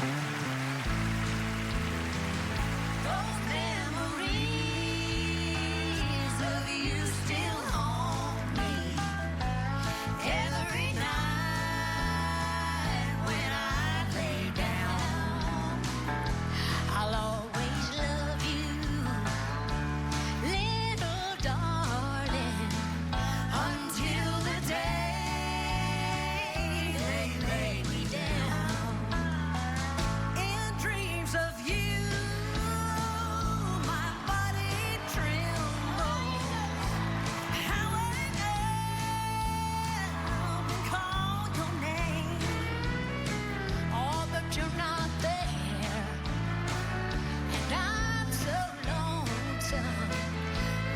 Those memories of you still haunt me every night when I lay down. I'll always love you, little darling, until the day they lay me down. In dreams of you, my body trembles. How I up and call your name. Oh, but you're not there, and I'm so lonesome.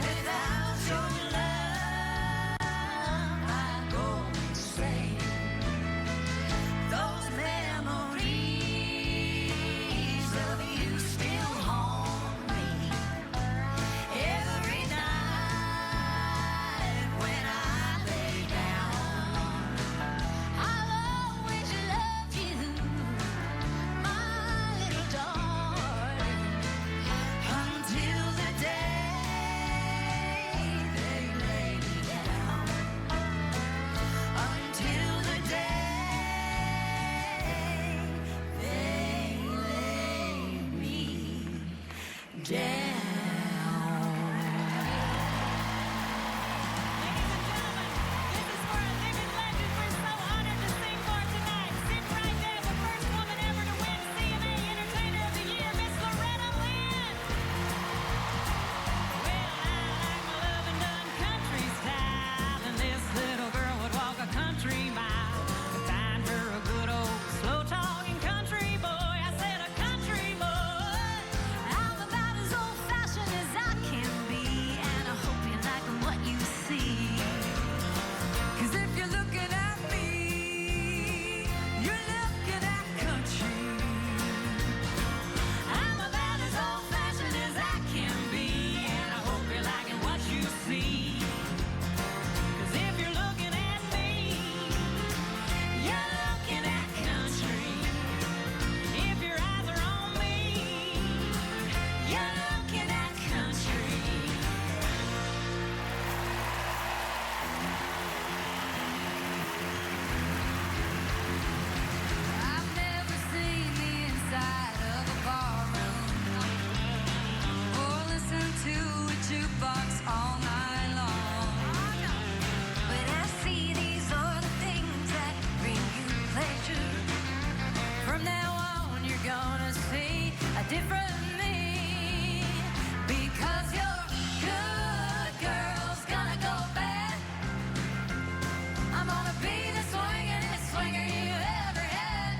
Without your love, I go insane. Those memories of you still haunt me every night when I lay down. I'll always love you, my little darling, until the day they lay me down. Until the day they lay me down. Ladies and gentlemen, this is for a living legend we're so honored to sing for tonight. Sitting right there, the first woman ever to win CMA Entertainer of the Year, Miss Loretta Lynn. Well, I like my loving done country style, and this little girl would walk a country mile to find her a good old slow-talking country boy. I said a country boy. I'm about as old-fashioned as I can be, and I hope you like what you see. 'Cause if you're looking at me, you're looking at country. I'm about as old-fashioned as I can be, and I hope you're liking what you see. 'Cause if you're looking at me, you're looking at country. If your eyes are on me, you're looking at country. I've never seen the inside of a barroom or listened to a jukebox all night long. But I see these are the things that bring you pleasure. From now on, you're gonna see a different me, because your good girl's gonna go bad. I'm gonna be the swingin'est swinger you ever had.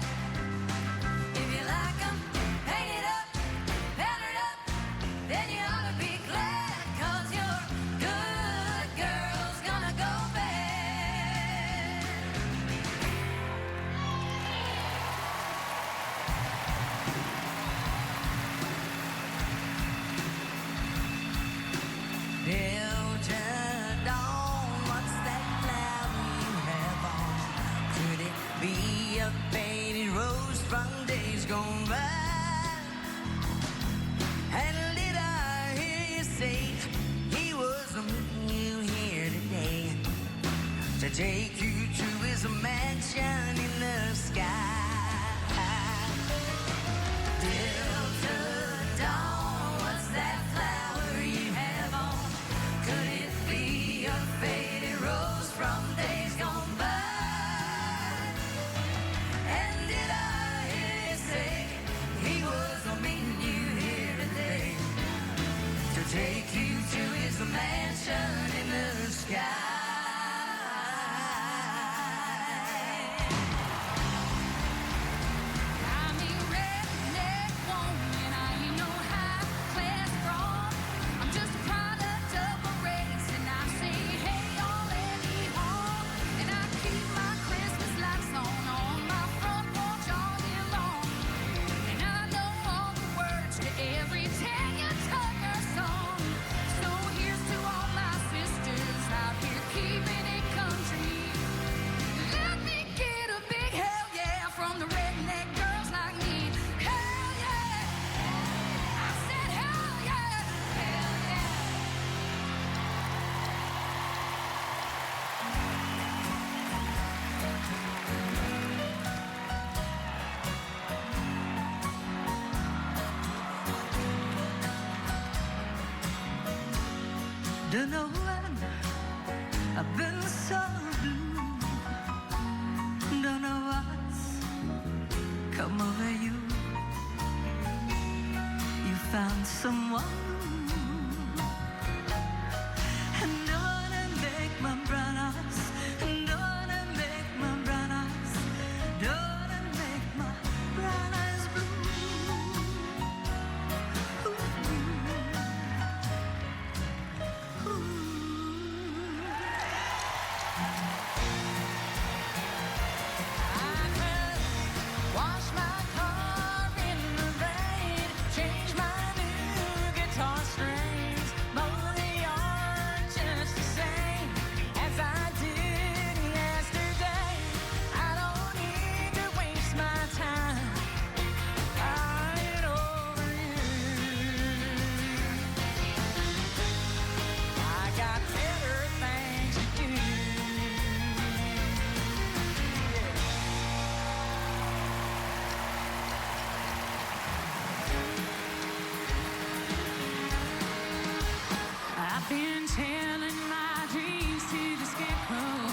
If you like 'em painted up, powdered up, then you ought to be glad, 'cause your good girl's gonna go bad. Delta Dawn, what's that flower you have on? Could it be a faded rose from days gone by? And did I hear you say he was meeting you here today to take you to his mansion in the sky? Delta Dawn, what's that flower you have on? Could it be a faded rose from days gone by? And did I hear you say he was meeting you here today to take you to his mansion in the sky? Don't know when I've been so blue. Don't know what's come over you. You found someone, and don't wanna make my brown eyes, and don't wanna make my brown eyes, don't wanna make my brown eyes blue. Ooh. Ooh. Wash my car in the rain, change my new guitar strings, mow the yard just the same as I did yesterday. I don't need to waste my time crying over you. I got better things to do. I've been telling my dreams to the scarecrow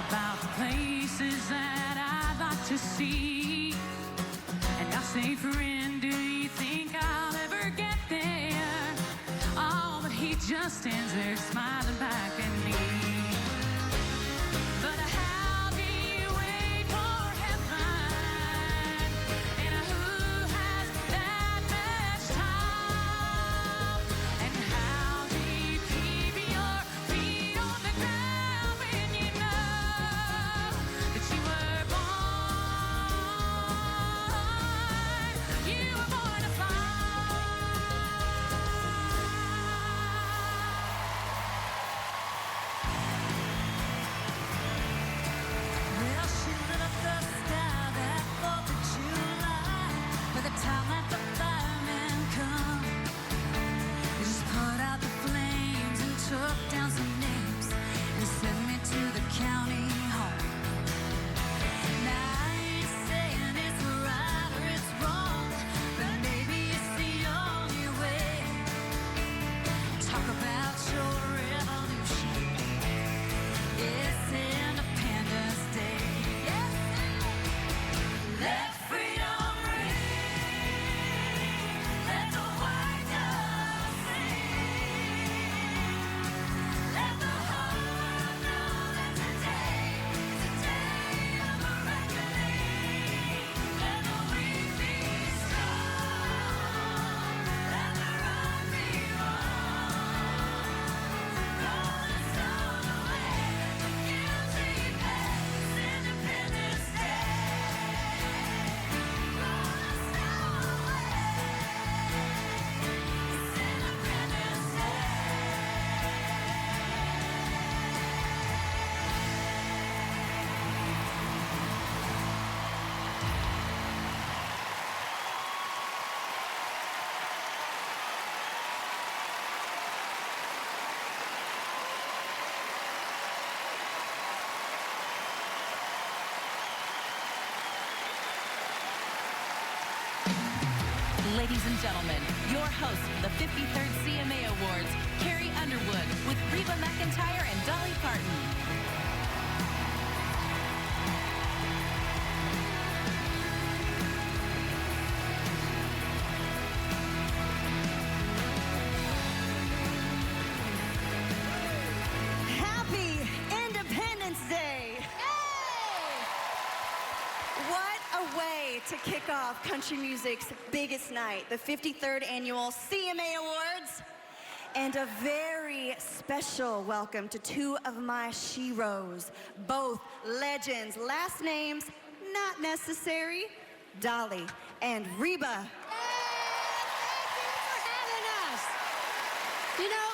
about the places that I'd like to see. And I say, friend, do you think I'll ever get there? Oh, but he just stands there smiling back at me. But how do you wait for heaven? And who has that much time? And how do you keep your feet on the ground when you know that you were born to fly? Well, she lit up the sky that 4th of July. By the time that the firemen come, they just put out the flames and took down some names and sent me to the county home. Now I ain't saying it's right or it's wrong, but maybe it's the only way. Talk about your revolution. It's Independence Day. Yes. Let freedom ring. Let the white dove sing. Let the whole world know that today is a day of a reckoning. Let the weak be strong. Let the right be wrong. Roll the stone away. Let the guilty pay. It's Independence Day. Roll the stone away. It's Independence Day. Ladies and gentlemen, your host for the 53rd CMA Awards, Carrie Underwood, with Reba McEntire and Dolly Parton. Happy Independence Day! What a way to kick off country music's biggest night, the 53rd Annual CMA Awards. And a very special welcome to two of my sheroes, both legends, last names not necessary, Dolly and Reba. You know,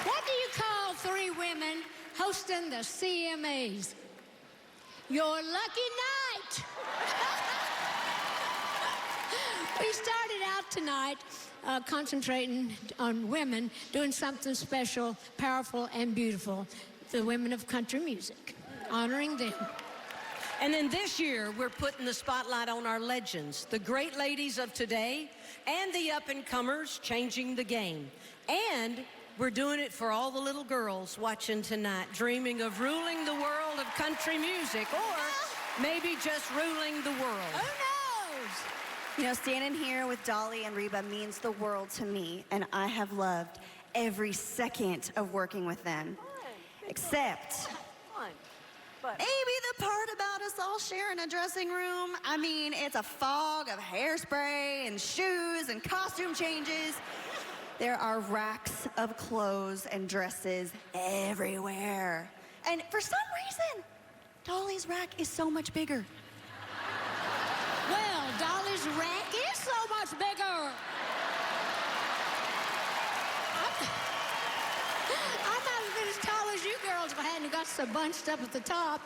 what do you call three women hosting the CMAs? Your lucky night. We started out tonight concentrating on women doing something special, powerful, and beautiful. The women of country music, honoring them. And then this year, we're putting the spotlight on our legends, the great ladies of today, and the up-and-comers changing the game. And we're doing it for all the little girls watching tonight, dreaming of ruling the world of country music, or maybe just ruling the world. Who knows? You know, standing here with Dolly and Reba means the world to me, and I have loved every second of working with them. Except maybe the part about us all sharing a dressing room. I mean, it's a fog of hairspray and shoes and costume changes. There are racks of clothes and dresses everywhere. And for some reason, Dolly's rack is so much bigger. Well, Dolly's rack is so much bigger. I'm not as good as tall as you girls if I hadn't got so bunched up at the top.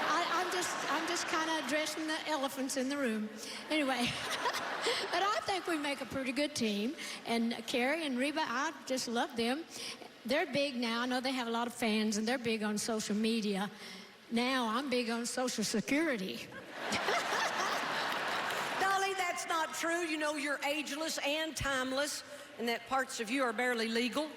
I'm just kind of dressing the elephants in the room. Anyway, but I think we make a pretty good team. And Carrie and Reba, I just love them. They're big now. I know they have a lot of fans, and they're big on social media. Now I'm big on Social Security. Dolly, that's not true. You know, you're ageless and timeless, and that parts of you are barely legal.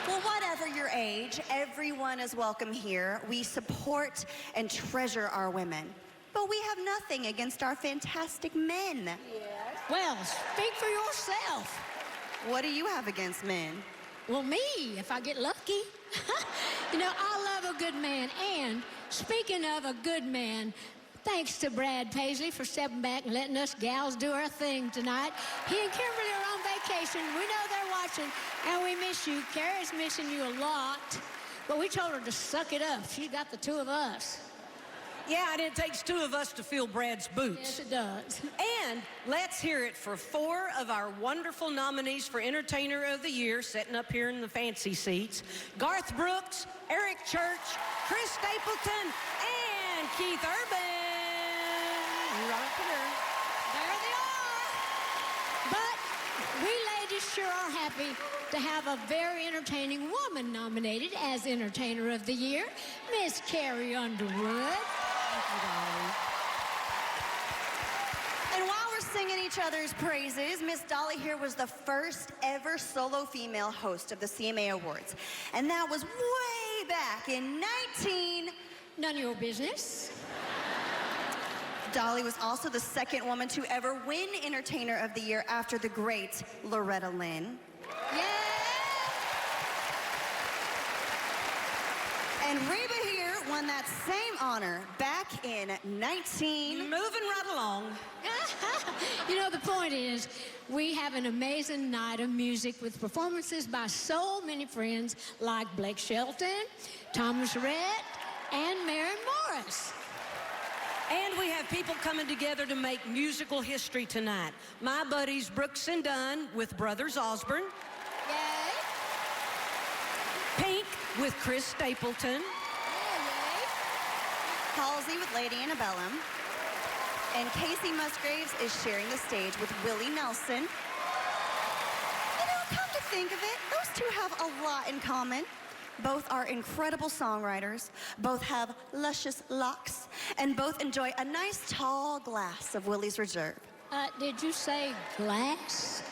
Well, whatever your age, everyone is welcome here. We support and treasure our women. But we have nothing against our fantastic men. Well, speak for yourself. What do you have against men? Well, me, if I get lucky. You know, I love a good man. And speaking of a good man, thanks to Brad Paisley for stepping back and letting us gals do our thing tonight. He and Kimberly are on vacation. We know they're watching, and we miss you. Carrie's missing you a lot, but we told her to suck it up. She got the two of us. Yeah, and it takes two of us to fill Brad's boots. Yes, it does. And let's hear it for four of our wonderful nominees for Entertainer of the Year, sitting up here in the fancy seats. Garth Brooks, Eric Church, Chris Stapleton, and Keith Urban. Right there. There they are. But we ladies sure are happy to have a very entertaining woman nominated as Entertainer of the Year, Miss Carrie Underwood. And while we're singing each other's praises, Miss Dolly here was the first ever solo female host of the CMA Awards. And that was way back in None of your business. Dolly was also the second woman to ever win Entertainer of the Year after the great Loretta Lynn. Yeah. And Reba here won that same honor back in Moving right along. You know, the point is, we have an amazing night of music with performances by so many friends like Blake Shelton, Thomas Rhett, and Maren Morris. And we have people coming together to make musical history tonight. My buddies Brooks and Dunn with Brothers Osborne. Yay. Pink with Chris Stapleton. Yay. Halsey with Lady Antebellum. And Casey Musgraves is sharing the stage with Willie Nelson. You know, come to think of it, those two have a lot in common. Both are incredible songwriters, both have luscious locks, and both enjoy a nice tall glass of Willie's Reserve. Did you say glass?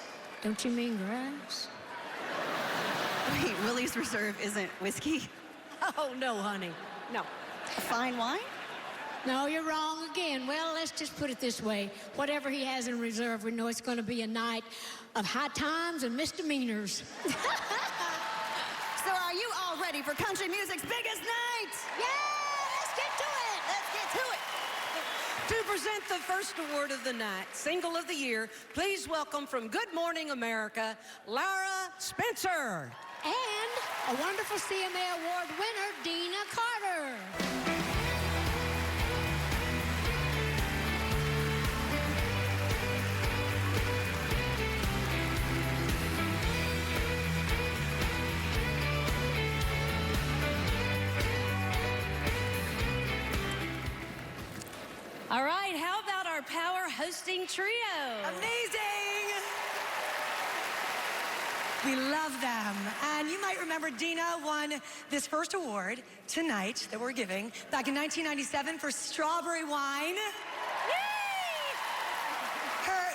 Don't you mean grass? Wait, Willie's Reserve isn't whiskey? Oh, no, honey. No. A fine wine? No, you're wrong again. Well, let's just put it this way. Whatever he has in reserve, we know it's going to be a night of high times and misdemeanors. So are you all ready for country music's biggest night? Yeah, let's get to it. Let's get to it. To present the first award of the night, Single of the Year, please welcome from Good Morning America, Laura Spencer. And a wonderful CMA Award winner, Dina Carter. All right, how about our power hosting trio? Amazing! We love them. And you might remember Dina won this first award tonight that we're giving back in 1997 for Strawberry Wine. Her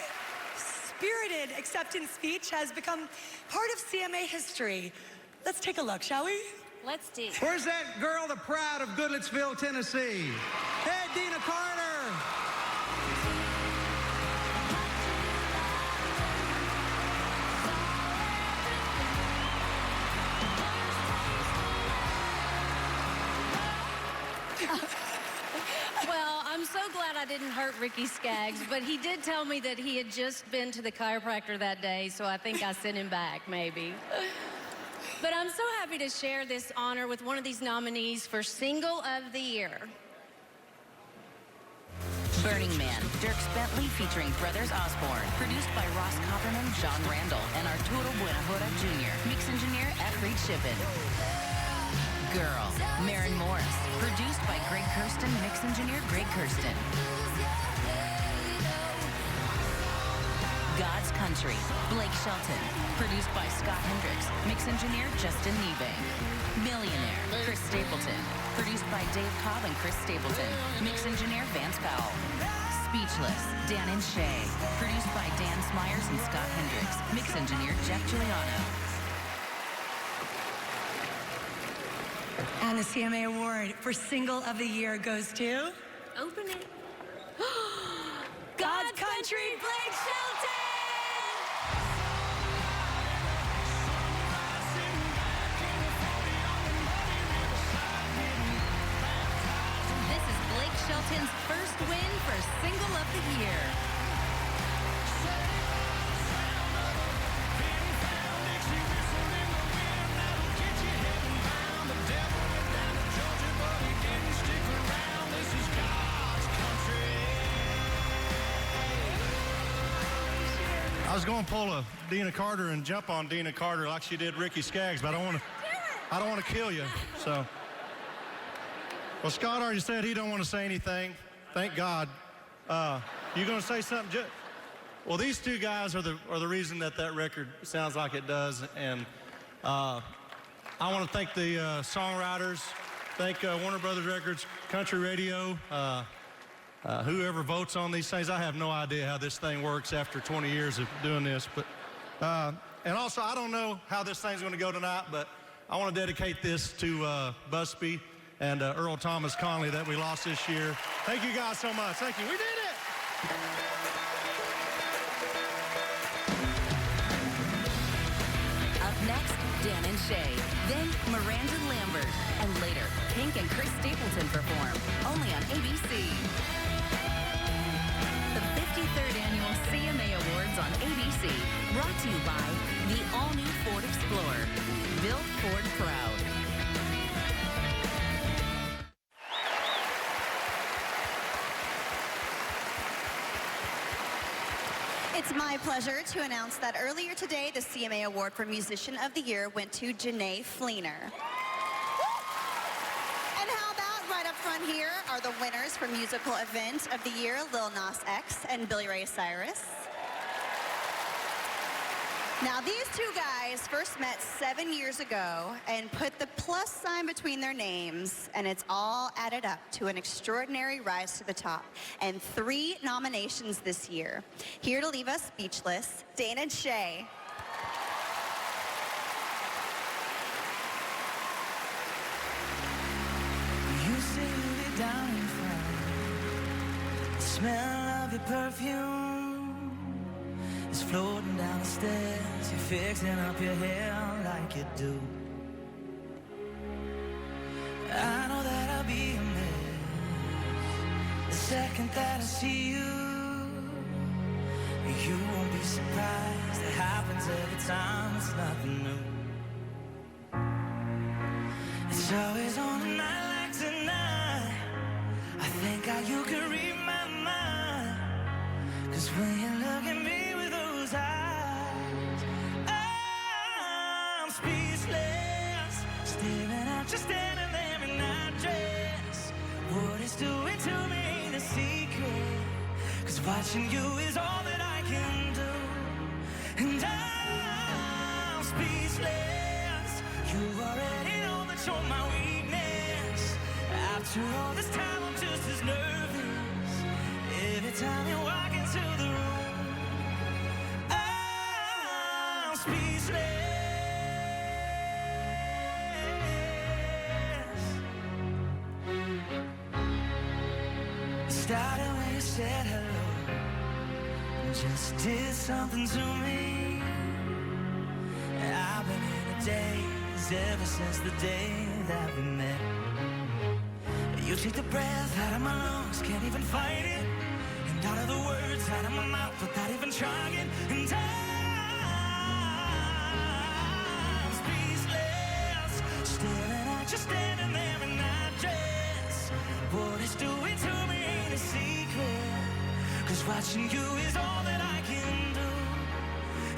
spirited acceptance speech has become part of CMA history. Let's take a look, shall we? Let's do. Where's that girl, the pride of Goodlettsville, Tennessee? Hey, Dina Carter! Well, I'm so glad I didn't hurt Ricky Skaggs, but he did tell me that he had just been to the chiropractor that day, so I think I sent him back, maybe. But I'm so happy to share this honor with one of these nominees for Single of the Year. Burning Man, Dierks Bentley featuring Brothers Osborne. Produced by Ross Copperman, John Randall, and Arturo Buenavora Jr. Mix engineer F. Reed Shippen. Girl, Maren Morris. Produced by Greg Kirsten, mix engineer Greg Kirsten. God's Country, Blake Shelton. Produced by Scott Hendricks, mix engineer Justin Niebang. Millionaire, Chris Stapleton. Produced by Dave Cobb and Chris Stapleton, mix engineer Vance Powell. Speechless, Dan and Shay. Produced by Dan Smyers and Scott Hendricks, mix engineer Jeff Giuliano. And the CMA Award for Single of the Year goes to... Open it. God's Country, Blake Shelton! This is Blake Shelton's first win for Single of the Year. I was going to pull a Dina Carter and jump on Dina Carter like she did Ricky Skaggs, but I don't want to kill you. So, well, Scott already said he don't want to say anything. Thank God. You going to say something? Well, these two guys are the reason that record sounds like it does, and I want to thank the songwriters, thank Warner Brothers Records, Country Radio. Whoever votes on these things, I have no idea how this thing works after 20 years of doing this. But and also, I don't know how this thing's going to go tonight, but I want to dedicate this to Busby and Earl Thomas Conley that we lost this year. Thank you guys so much. Thank you. We did it! Up next, Dan and Shay. Then Miranda Lambert. And later, Pink and Chris Stapleton perform. Only on ABC. The 53rd Annual CMA Awards on ABC. Brought to you by the all-new Ford Explorer. Built Ford proud. It's my pleasure to announce that earlier today, the CMA Award for Musician of the Year went to Janae Fleener. And how about right up front here are the winners for Musical Event of the Year, Lil Nas X and Billy Ray Cyrus. Now, these two guys first met 7 years ago and put the plus sign between their names, and it's all added up to an extraordinary rise to the top. And 3 nominations this year. Here to leave us speechless, Dan and Shay. You sit me down in front. The smell of your perfume is floating down the stairs. You're fixing up your hair like you do. I know that I'll be a mess the second that I see you. You won't be surprised. It happens every time. It's nothing new. It's always on a night like tonight. I think how you can read my mind. 'Cause when you look at me with those eyes, I'm speechless. Staring at you standing there in that dress. What it's doing to me ain't a secret. 'Cause watching you is all that I can do. And I'm speechless. You already know that you're my weakness. After all this time, I'm just as nervous. Every time you walk into the room, Started when you said hello, just did something to me. I've been in a daze ever since the day that we met. You take the breath out of my lungs, can't even fight it, and out of the words out of my mouth without even trying. And I'm speechless, staring at you standing there in that dress. What it's doing to me ain't a secret, 'cause watching you is all that I can do.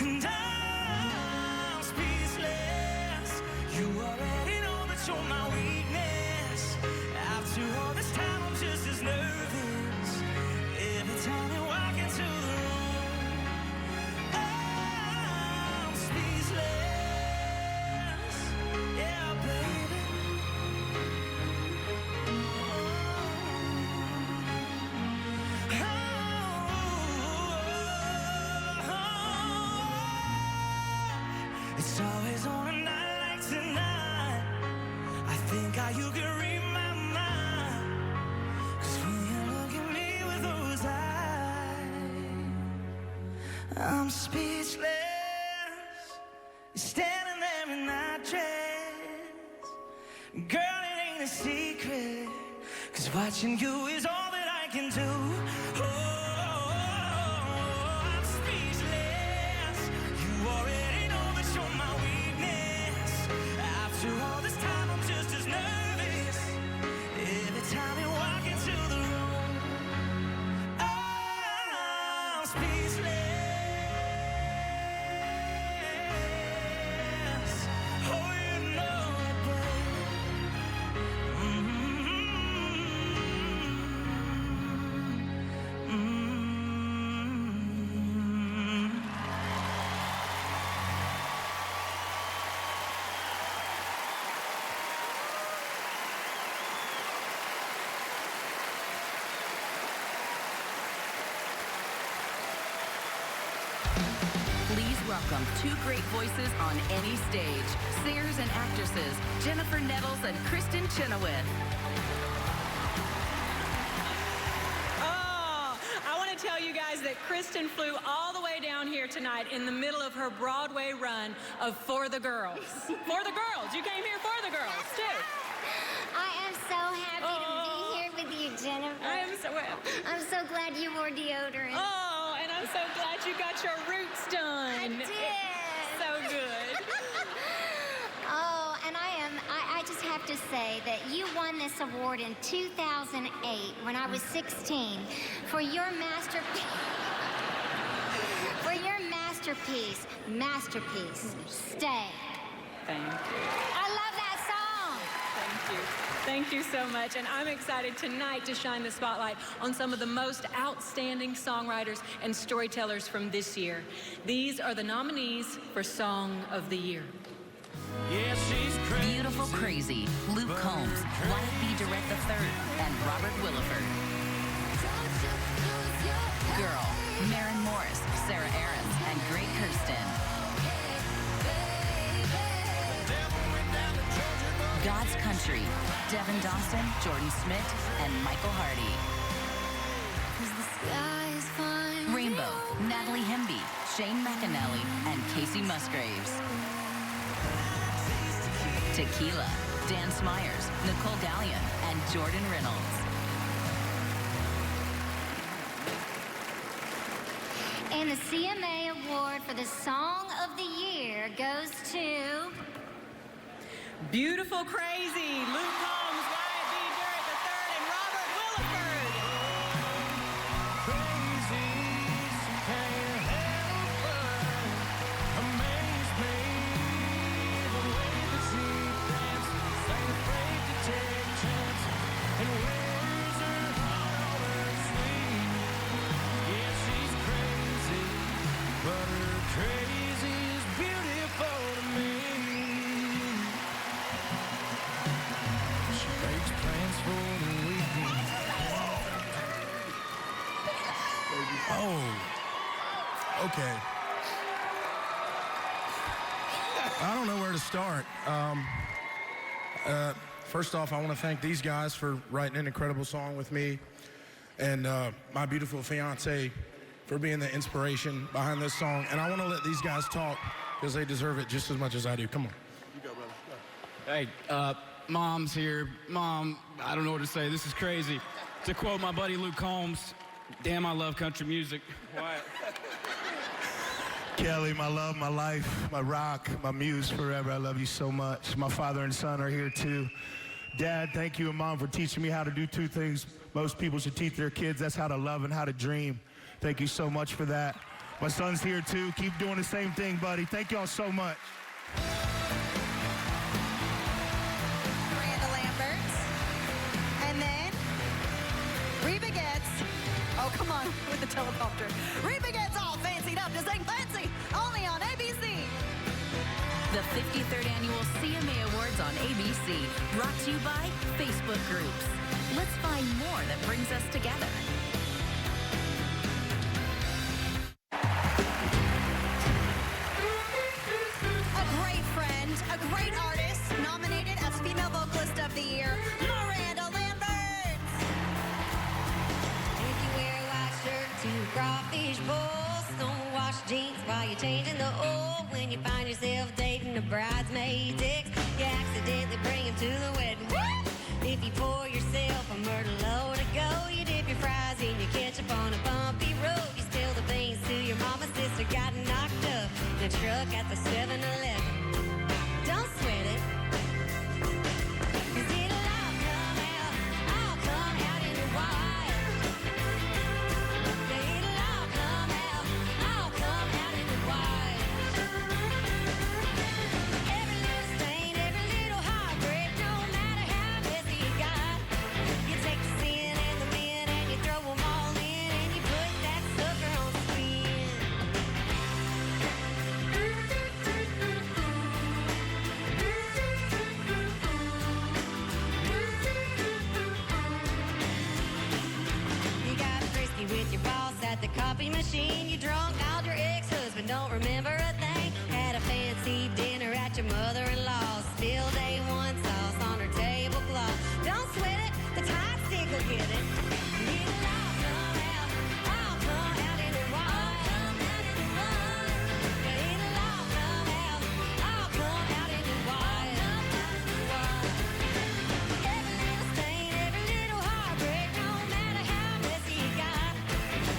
And I'm speechless. You already know that you're my weakness. After all this time, I'm just as nervous every time you walk into the room. I'm speechless. Yeah, baby. It's always on a night like tonight. I think how you can read my mind. 'Cause when you look at me with those eyes, I'm speechless. You're standing there in that dress. Girl, it ain't a secret, 'cause watching you is all that I can do. Oh, I'm speechless. You already know that you're my weakness. After all this time, I'm just as nervous every time you walk into the room. I'm speechless. Oh, you know it, babe. Please welcome two great voices on any stage, singers and actresses, Jennifer Nettles and Kristen Chenoweth. Oh, I want to tell you guys that Kristen flew all the way down here tonight in the middle of her Broadway run of For the Girls. For the Girls. You came here for the girls, too. I am so happy to be here with you, Jennifer. I am so happy. I'm so glad you wore deodorant. Oh, and I'm so glad you got your roots done. I did. So good. Oh, and I just have to say that you won this award in 2008 when I was 16 for your masterpiece. Masterpiece. Stay. Thank you. I love that song. Thank you. Thank you so much. And I'm excited tonight to shine the spotlight on some of the most outstanding songwriters and storytellers from this year. These are the nominees for Song of the Year. Yeah, she's crazy. Beautiful Crazy, Luke Combs, Wyatt B. Durrett III, and Robert Williford. Girl, Maren Morris, Sarah Aarons, and Greg Kirsten. God's Country, Devin Dawson, Jordan Smith, and Michael Hardy. Rainbow, Natalie Hemby, Shane McAnally, and Casey Musgraves. Tequila, Dan Smyers, Nicole Gallion, and Jordan Reynolds. And the CMA Award for the Song of the Year goes to... Beautiful Crazy, Luke Combs, Wyatt B. Durrett III, and Robert Williford. Crazy, can't help but amaze me. The way that she dances, ain't afraid to take chances, and wears her heart on her sleeve. Yeah, she's crazy, but her crazy is beautiful to me. She makes plans for the weekend. Oh, okay. I don't know where to start. First off, I want to thank these guys for writing an incredible song with me, and my beautiful fiance for being the inspiration behind this song. And I want to let these guys talk because they deserve it just as much as I do. Come on. You go, brother. Hey, Mom's here. Mom, I don't know what to say. This is crazy. To quote my buddy Luke Combs, damn, I love country music. What? Kelly, my love, my life, my rock, my muse forever. I love you so much. My father and son are here too. Dad, thank you and Mom for teaching me how to do two things most people should teach their kids. That's how to love and how to dream. Thank you so much for that. My son's here too. Keep doing the same thing, buddy. Thank y'all so much. Miranda Lambert. And then Reba gets, oh come on with the teleprompter. Reba gets all fancied up to sing Fancy, only on ABC. The 53rd Annual CMA Awards on ABC, brought to you by Facebook Groups. Let's find more that brings us together. A great friend, a great artist, nominated as Female Vocalist of the Year, Miranda Lambert. If you wear a white shirt to a crawfish bowl, stonewashed jeans while you're changing the oil, when you find yourself dating a bridesmaid's ex, you accidentally bring him to the wedding. If you pour yourself a murder load to go, you dip your fries in your ketchup on a bumpy road, you spill the beans to your mama's sister got knocked up in a truck at the 7-Eleven. Don't sweat it. 'Cause it'll all come out in the wild. Yeah, it'll all come out in the wild. Every little stain, every little heartbreak, no matter how messy you got, you take the sin and the men and you throw them all in and you put that sucker on spin. You got frisky with your boss at the coffee machine. You drunk, called your ex-husband, don't remember a thing. Had a fancy dinner at your mother-in-law's. Spilled A1 sauce on her tablecloth. Don't sweat it, the Tide stick will get it. It'll all come out in the wild. Yeah, it'll all come out in the wild. Every little stain, every little heartbreak, no matter how messy you got,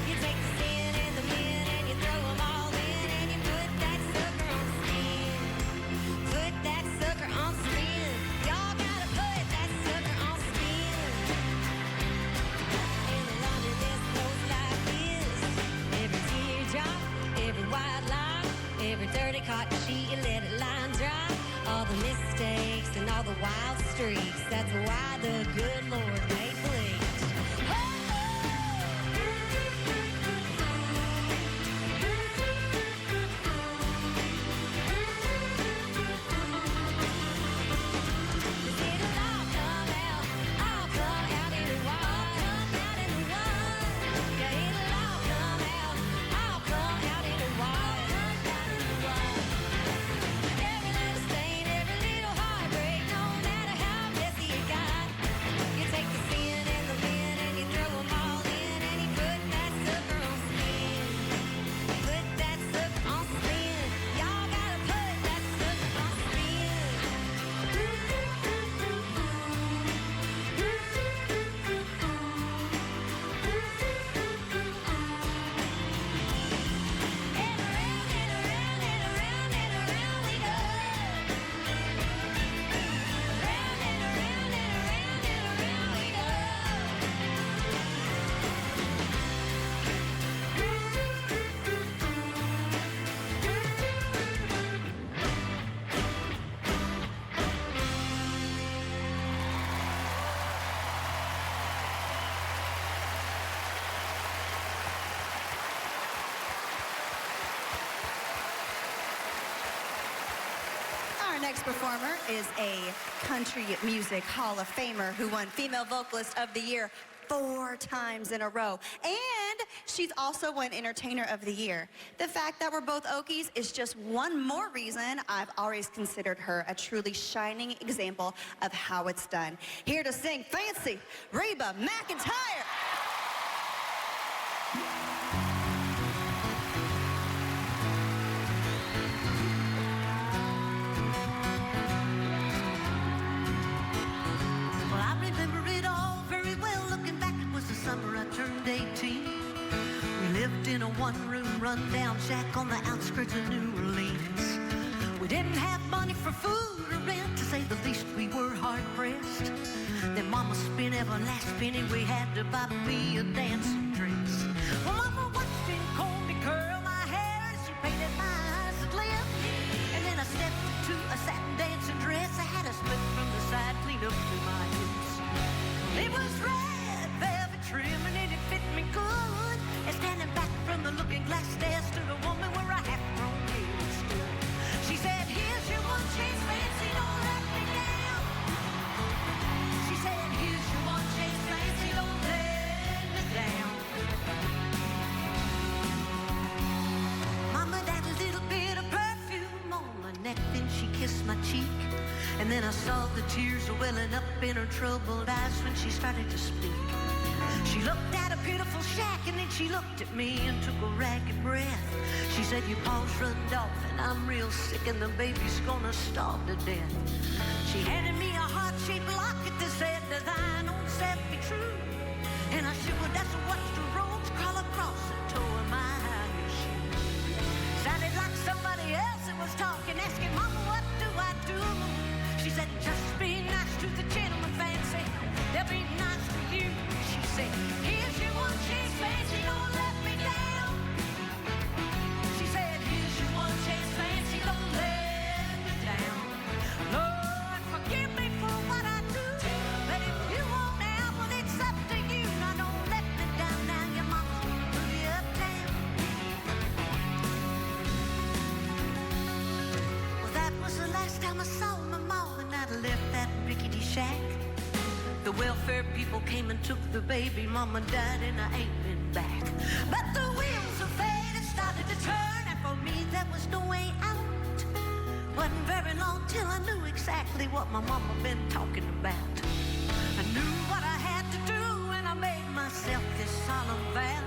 you take the sin and the men and you throw them all in and you put that sucker on spin. Put that sucker on spin. Y'all gotta put that sucker on spin. And the longer this goes like this, every teardrop, every white line, every dirty cotton sheet, you let it line dry. All the mistakes and all the wild streaks, that's why the good Lord made bleach. It'll all come out in the wild. Yeah, it'll all come out in the wild. Every little stain, every little heartbreak, no matter how messy you got, you take the sin and the men and you throw them all in and you put that sucker on spin. Put that sucker on spin. Y'all gotta put that sucker on spin. Our next performer is a country music Hall of Famer who won Female Vocalist of the Year 4 times in a row. And she's also won Entertainer of the Year. The fact that we're both Okies is just one more reason I've always considered her a truly shining example of how it's done. Here to sing Fancy, Reba McEntire. Well, I remember it all very well. Looking back, it was the summer I turned 18. We lived in a one-room, run-down shack on the outskirts of New Orleans. We didn't have money for food or rent, to say the least. We were hard-pressed. Then Mama spent every last penny we had to buy me a dancing dress. Well, Mama watched him combly curl my hair as she painted my eyes with lip. And then I stepped into a satin dancing dress. I had a split from the side, clean up to my hips. It was red velvet trim and it fit me good. And standing back from the looking glass there stood a woman where a half-grown kid stood. She said, "Here's your one chance, fancy, don't let me down." She said, "Here's your one chance, fancy, don't let me down." Mama had a little bit of perfume on my neck, then she kissed my cheek. And then I saw the tears welling up in her troubled eyes when she started to speak. She looked at a beautiful shack and then she looked at me and took a ragged breath. She said, "Your paws runned off and I'm real sick and the baby's gonna starve to death." She handed me a heart-shaped locket that said, "To thine own self be true." And I shivered as I watched the rose crawl across and tore my high shoe. Sounded like somebody else that was talking, asking, "Mama, what do I do?" She said, "Just be nice to the gentleman, fancy. They'll be nice to you." She said, "Here's your one chance, fancy, don't let me down." She said, "Here's your one chance, fancy, don't let me down." Lord, forgive me for what I do. But if you want out, well, it's up to you. Now don't let me down. Now your mama's gonna put you uptown. Well, that was the last time I saw my mom, and I'd left that rickety shack. The welfare people came and took the baby. Mama died and I ain't been back. But the wheels of fate had started to turn, and for me there was no way out. Wasn't very long till I knew exactly what my mama been talking about. I knew what I had to do, and I made myself this solemn vow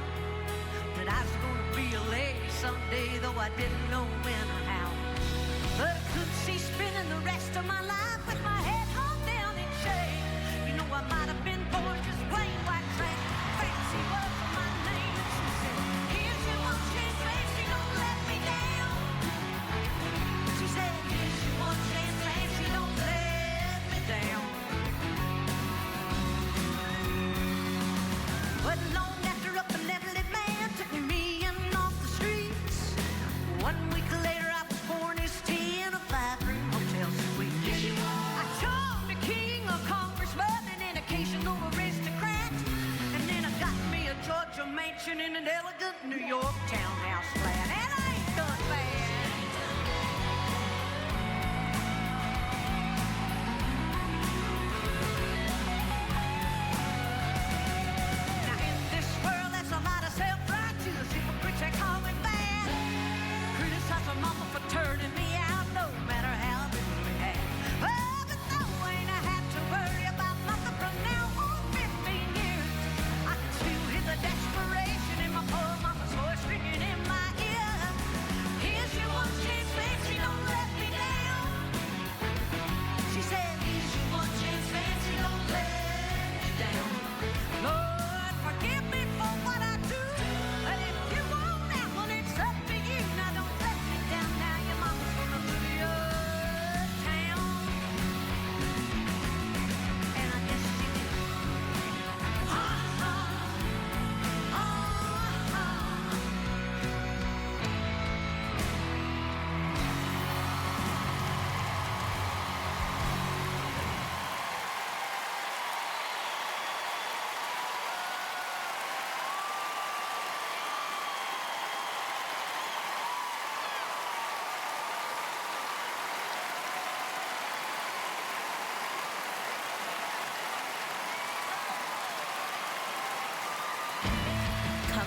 that I was gonna be a lady someday, though I didn't know when or how. But I could see spinning the rest of my life with my head hung down in shame. You know, I might have been born just plain white trash. Fancy was my name. And she said, "Here's your one chance, fancy, don't let me down." She said, "Here's your one chance, fancy, don't let me down." But long after a benevolent man took me in off the streets. 1 week later I was born as tea in a 5-room hotel suite. I charmed a king, a congressman, and an occasional aristocrat. And then I got me a Georgia mansion in an elegant New York townhouse flat. And I ain't done bad. Now in this world there's a lot of self-righteous hypocrites that call me bad. Criticize my mama for turning me out, no matter how little we had. Oh, but though ain't I had to worry about nothing from now on 15 years. I can still hear the desperation in my poor mama's voice ringing in my ear.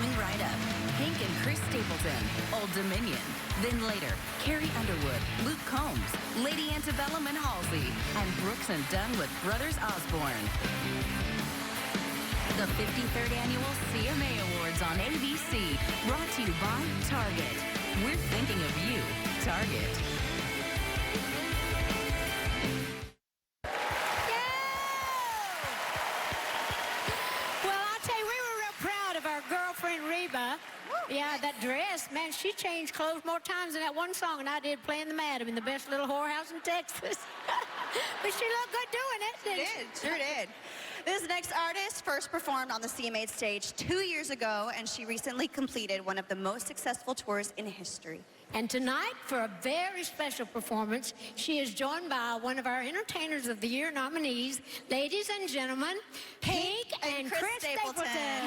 moving right up. Pink and Chris Stapleton, Old Dominion. Then later, Carrie Underwood, Luke Combs, Lady Antebellum and Halsey, and Brooks and Dunn with Brothers Osborne. The 53rd Annual CMA Awards on ABC, brought to you by Target. We're thinking of you, Target. Well, I'll tell you, we were real proud of our girlfriend Reba. Yeah, that dress, man, she changed clothes more times in that one song than I did playing the Madam in the best little whorehouse in Texas. But she looked good doing it, didn't she? Sure did. This next artist first performed on the CMA stage 2 years ago, and she recently completed one of the most successful tours in history. And tonight, for a very special performance, she is joined by one of our Entertainers of the Year nominees, ladies and gentlemen, Pink and Chris Stapleton.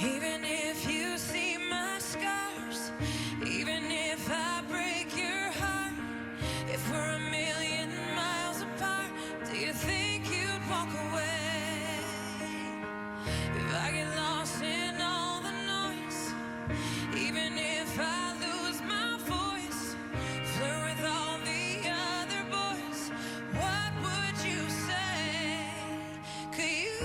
Even if you see my scars, even if I break your heart, if we're a million miles apart, do you think you'd walk away? If I get lost in all the noise, even if I lose my voice, flirt with all the other boys, what would you say? Could you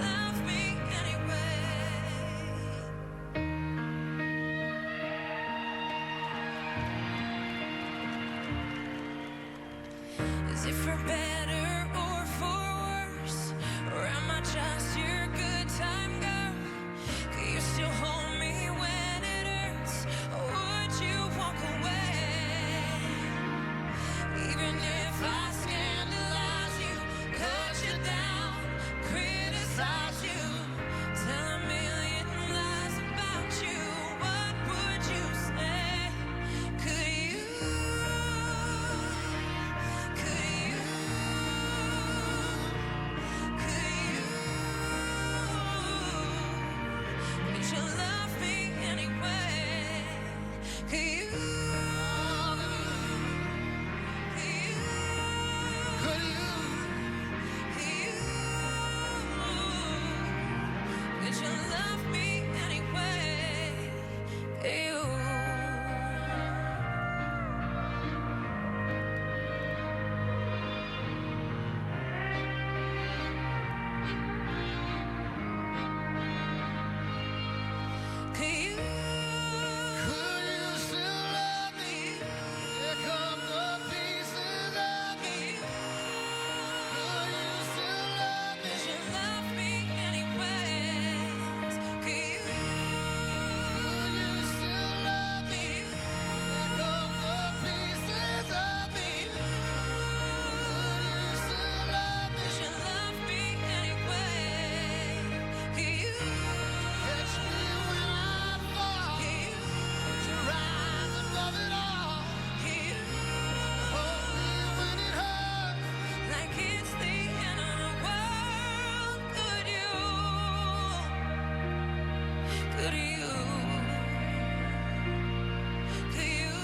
love me anyway? Is it for better or for worse? Or am I just your good time girl? Could you still hold me when it hurts? Or would you walk away? Even if I scandalize you, cut you down, criticize you, tell a million lies about you, what would you say? Could you love me anyway? Could you love me anyway? Could you still love me? Here come the pieces of me. Could you still love me? Could you love me anyway? Could you still love me? Here come the pieces of me. Could you still love me? Could you love me anyway? Could you catch me when I fall? Could you rise above it all? Could you hold me when it hurts like it's the end of the world? Could you? Could you? Could you?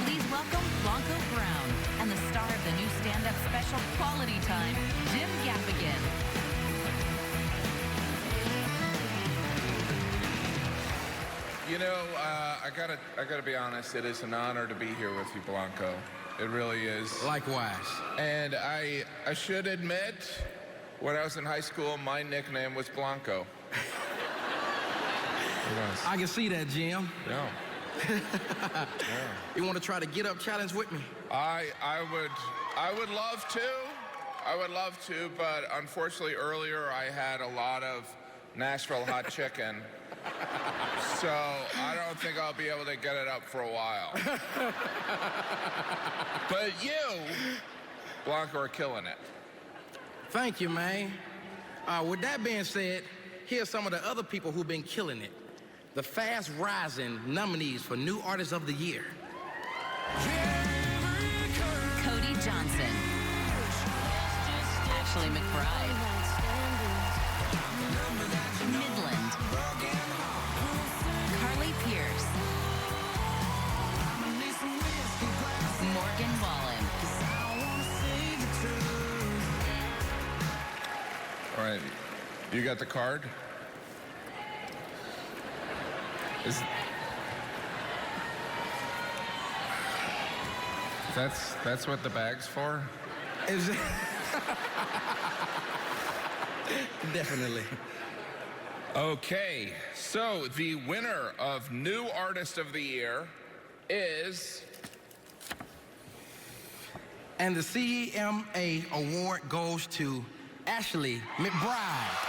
Please welcome Blanco Brown and the star of the new stand-up special Quality Time, Jim Gaffigan. You know, I gotta be honest. It is an honor to be here with you, Blanco. It really is. Likewise. And I should admit, when I was in high school, my nickname was Blanco. I can see that, Jim. No. You want to try the get up challenge with me? I would love to. I would love to, but unfortunately earlier I had a lot of Nashville hot chicken. So I don't don't think I'll be able to get it up for a while. But you, Blanco, are killing it. Thank you, man. With that being said, here's some of the other people who've been killing it. The fast-rising nominees for New Artist of the Year. Cody Johnson. Ashley McBride. Midland. Carly Pierce. Morgan Wallen. All right, you got the card? That's what the bag's for? Is it? Definitely. Okay, so the winner of New Artist of the Year is... And the CMA award goes to Ashley McBride.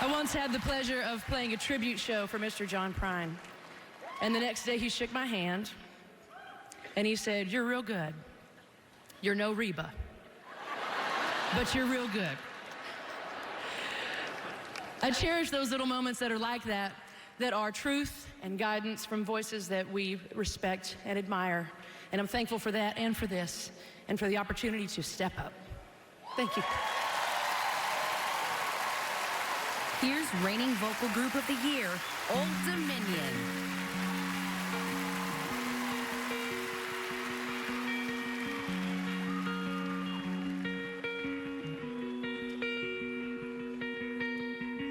I once had the pleasure of playing a tribute show for Mr. John Prine. And the next day he shook my hand and he said, "You're real good. You're no Reba, but you're real good." I cherish those little moments that are like that, that are truth and guidance from voices that we respect and admire. And I'm thankful for that and for this, and for the opportunity to step up. Thank you. Here's reigning vocal group of the year, Old Dominion.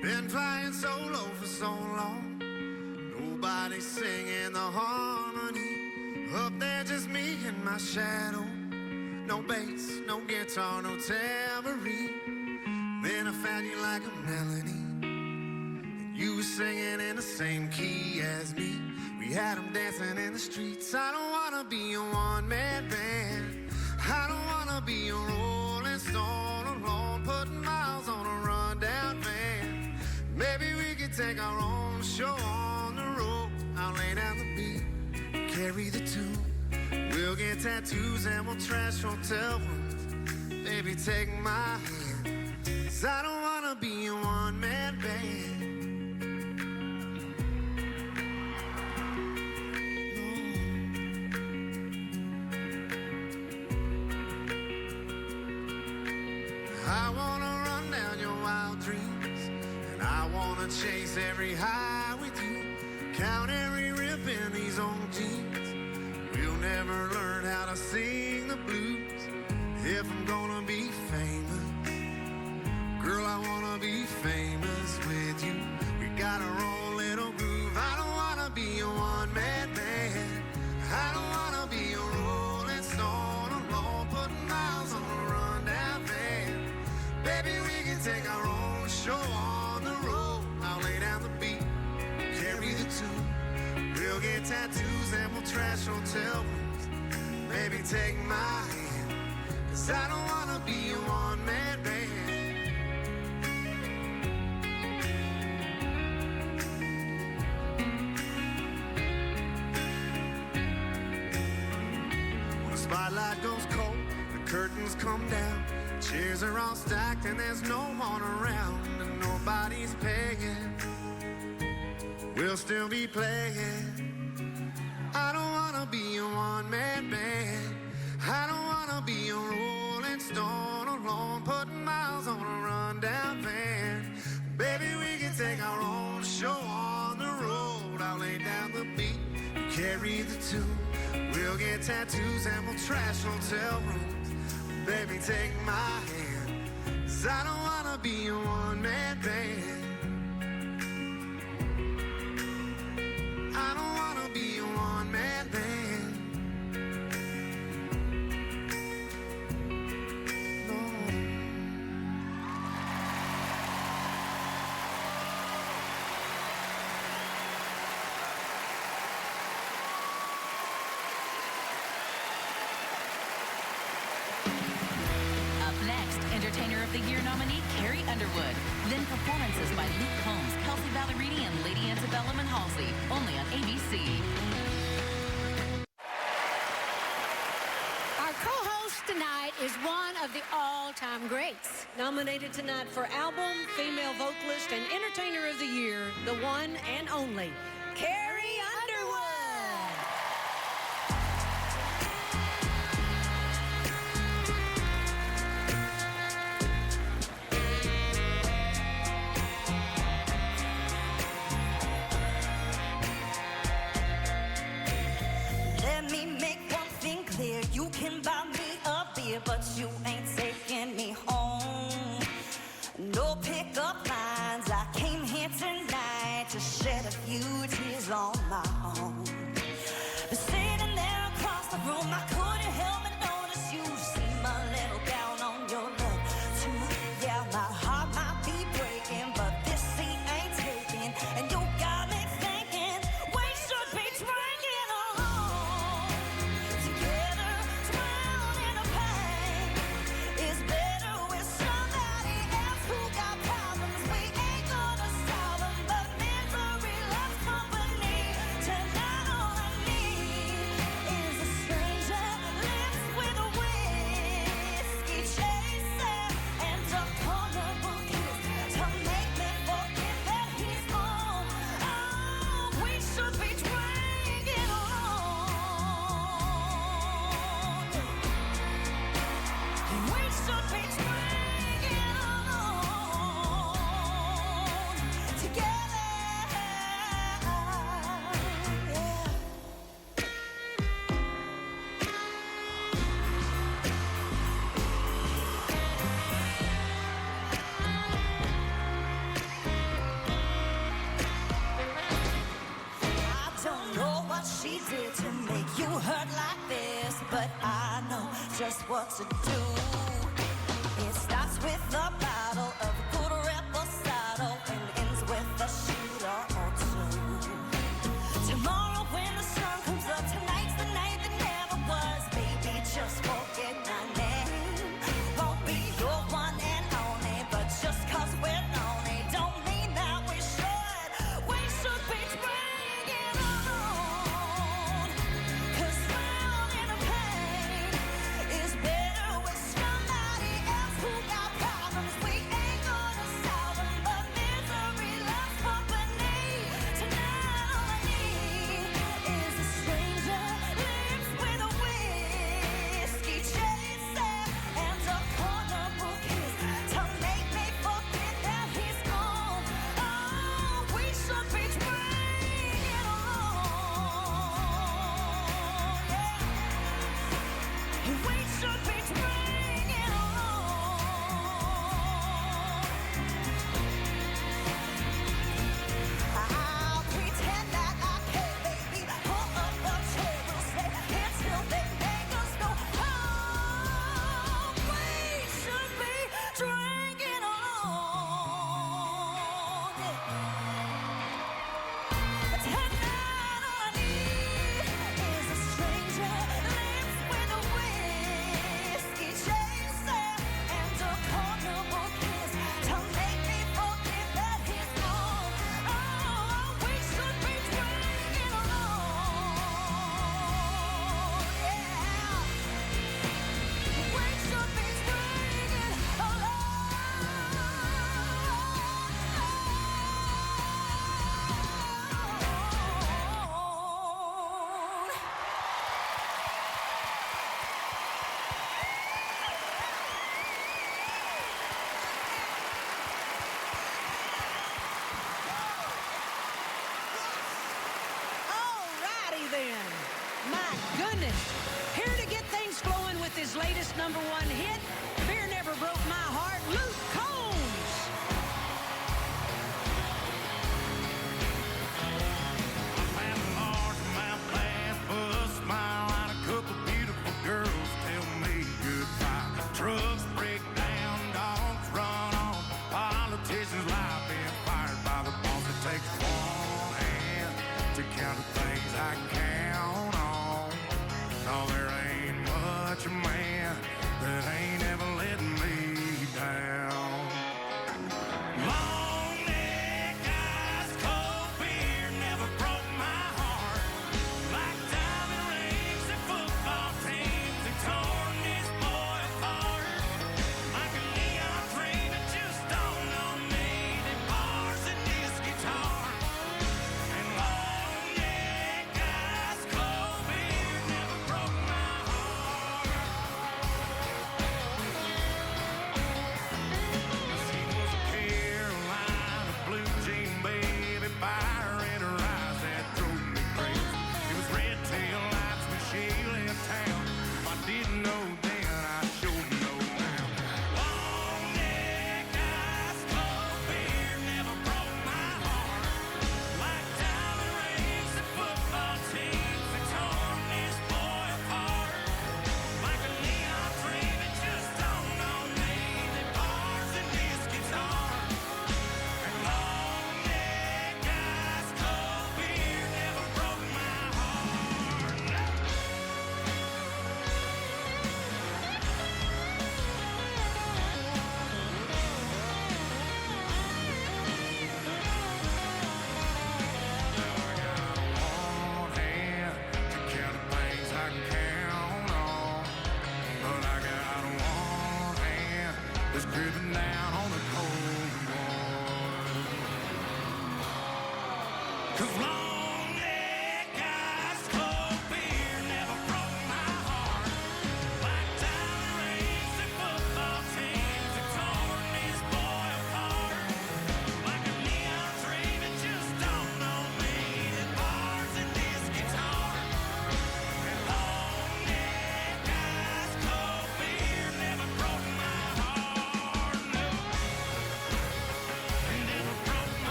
Been flying solo for so long, nobody's singing the harmony. Up there just me and my shadow, no bass, no guitar, no tambourine. Then I found you like a melody, and you were singing in the same key as me. We had them dancing in the streets. I don't wanna be a one-man band, I don't wanna be a rolling stone alone, putting miles on a rundown van. Maybe we could take our own show on the road. I'll lay down the beat, carry the tune. We'll get tattoos and we'll trash hotel rooms. Baby, take my hand, 'cause I don't wanna be a one-man band. I wanna run down your wild dreams, and I wanna chase every high with you. Count every rip in these old jeans. We'll never learn how to sing the blues if I'm gonna be famous. Girl, I wanna be famous with you. We got our own little groove. I don't wanna be a one-man band, I don't wanna be a rolling stone alone, putting miles on a rundown van. Baby, we can take our own show on the road. I'll lay down the beat, carry the tune. We'll get tattoos and we'll trash hotel rooms. Baby, take my hand, 'cause I don't wanna be a one-man band. When the spotlight goes cold, the curtains come down. Chairs are all stacked and there's no one around, and nobody's paying. We'll still be playing. I don't wanna be a one-man band, I don't wanna be a rolling stone alone, putting miles on a rundown van. Baby, we can take our own show on the road. I'll lay down the beat, you carry the tune. We'll get tattoos and we'll trash hotel rooms. Baby, take my hand, 'cause I don't wanna be a one-man band. the Year nominee Carrie Underwood. Then performances by Luke Combs, Kelsey Ballerini, and Lady Antebellum and Halsey. Only on ABC. Our co-host tonight is one of the all-time greats. Nominated tonight for Album, Female Vocalist, and Entertainer of the Year, the one and only, Carrie Underwood. Let me make one thing clear. You can buy me a beer, but you ain't taking me home. No pickup lines. I came here tonight to shed a few tears on my own. But sitting there across the room, I couldn't help but notice you seem a little down on your luck too. Yeah, my heart might be breaking, but this seat ain't taking. And you got me thinking we should be drinking alone. Together, drowning in pain is better with somebody else who got problems. We ain't gonna solve them, but misery loves company. Tonight all I need is a stranger lips with a whiskey chaser and a vulnerable kiss to make me forget that he's gone. Oh, we should be drinking alone. We should be drinking alone together. Yeah. I don't know what she did to make you hurt like this, but I know just what to do. It starts with a bottle of good reposado and ends with a shooter or two. Tomorrow when the sun comes up, tonight's the night that never was. Baby, just forget my name. Won't be your one and only, but just 'cause we're lonely don't mean that we should. We should be drinking alone. 'Cause drowning in pain is better with somebody else who got problems. We ain't gonna solve them, but misery loves company. Tonight all I need is a stranger lips with a whiskey chaser and a vulnerable kiss to make me forget that he's gone. Oh, we should be drinking alone. Yeah. We should be drinking alone. I'll pretend that I care, baby. Pull up a chair, we'll stay here till they make us go home. We should be drinking alone. Tonight all I need is a stranger lips with a whiskey chaser and a vulnerable kiss to make me forget that he's gone. Oh, we should be drinking alone. Yeah. We should be drinking alone. Alrighty then. My goodness. Here to get things flowing with his latest #1 hit, Fear Never Broke My Heart, Luke Combs. And a largemouth bass bus smile and a couple beautiful girls tell me goodbye. Trucks break down, dogs run on, politicians lie being fired by the boss. It takes one hand to count the things I count on. No, there ain't much a man that ain't ever letting me down.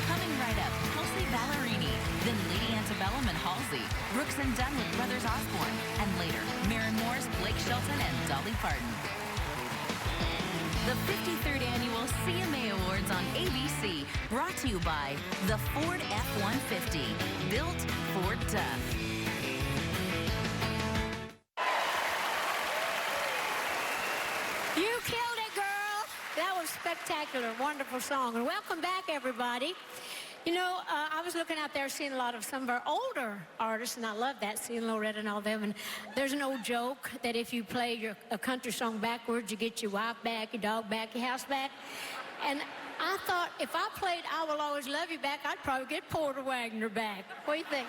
Coming right up, Kelsey Ballerini, then Lady Antebellum and Halsey, Brooks and Dunn with Brothers Osborne, and later, Maren Moore's Blake Shelton and Dolly Parton. The 53rd Annual CMA Awards on ABC, brought to you by the Ford F-150, built Ford tough. You killed it, girl. That was spectacular, wonderful song. And welcome back, everybody. You know, I was looking out there seeing a lot of some of our older artists, and I love that, seeing Loretta and all them. And there's an old joke that if you play a country song backwards, you get your wife back, your dog back, your house back. And I thought if I played I Will Always Love You back, I'd probably get Porter Wagner back. What do you think?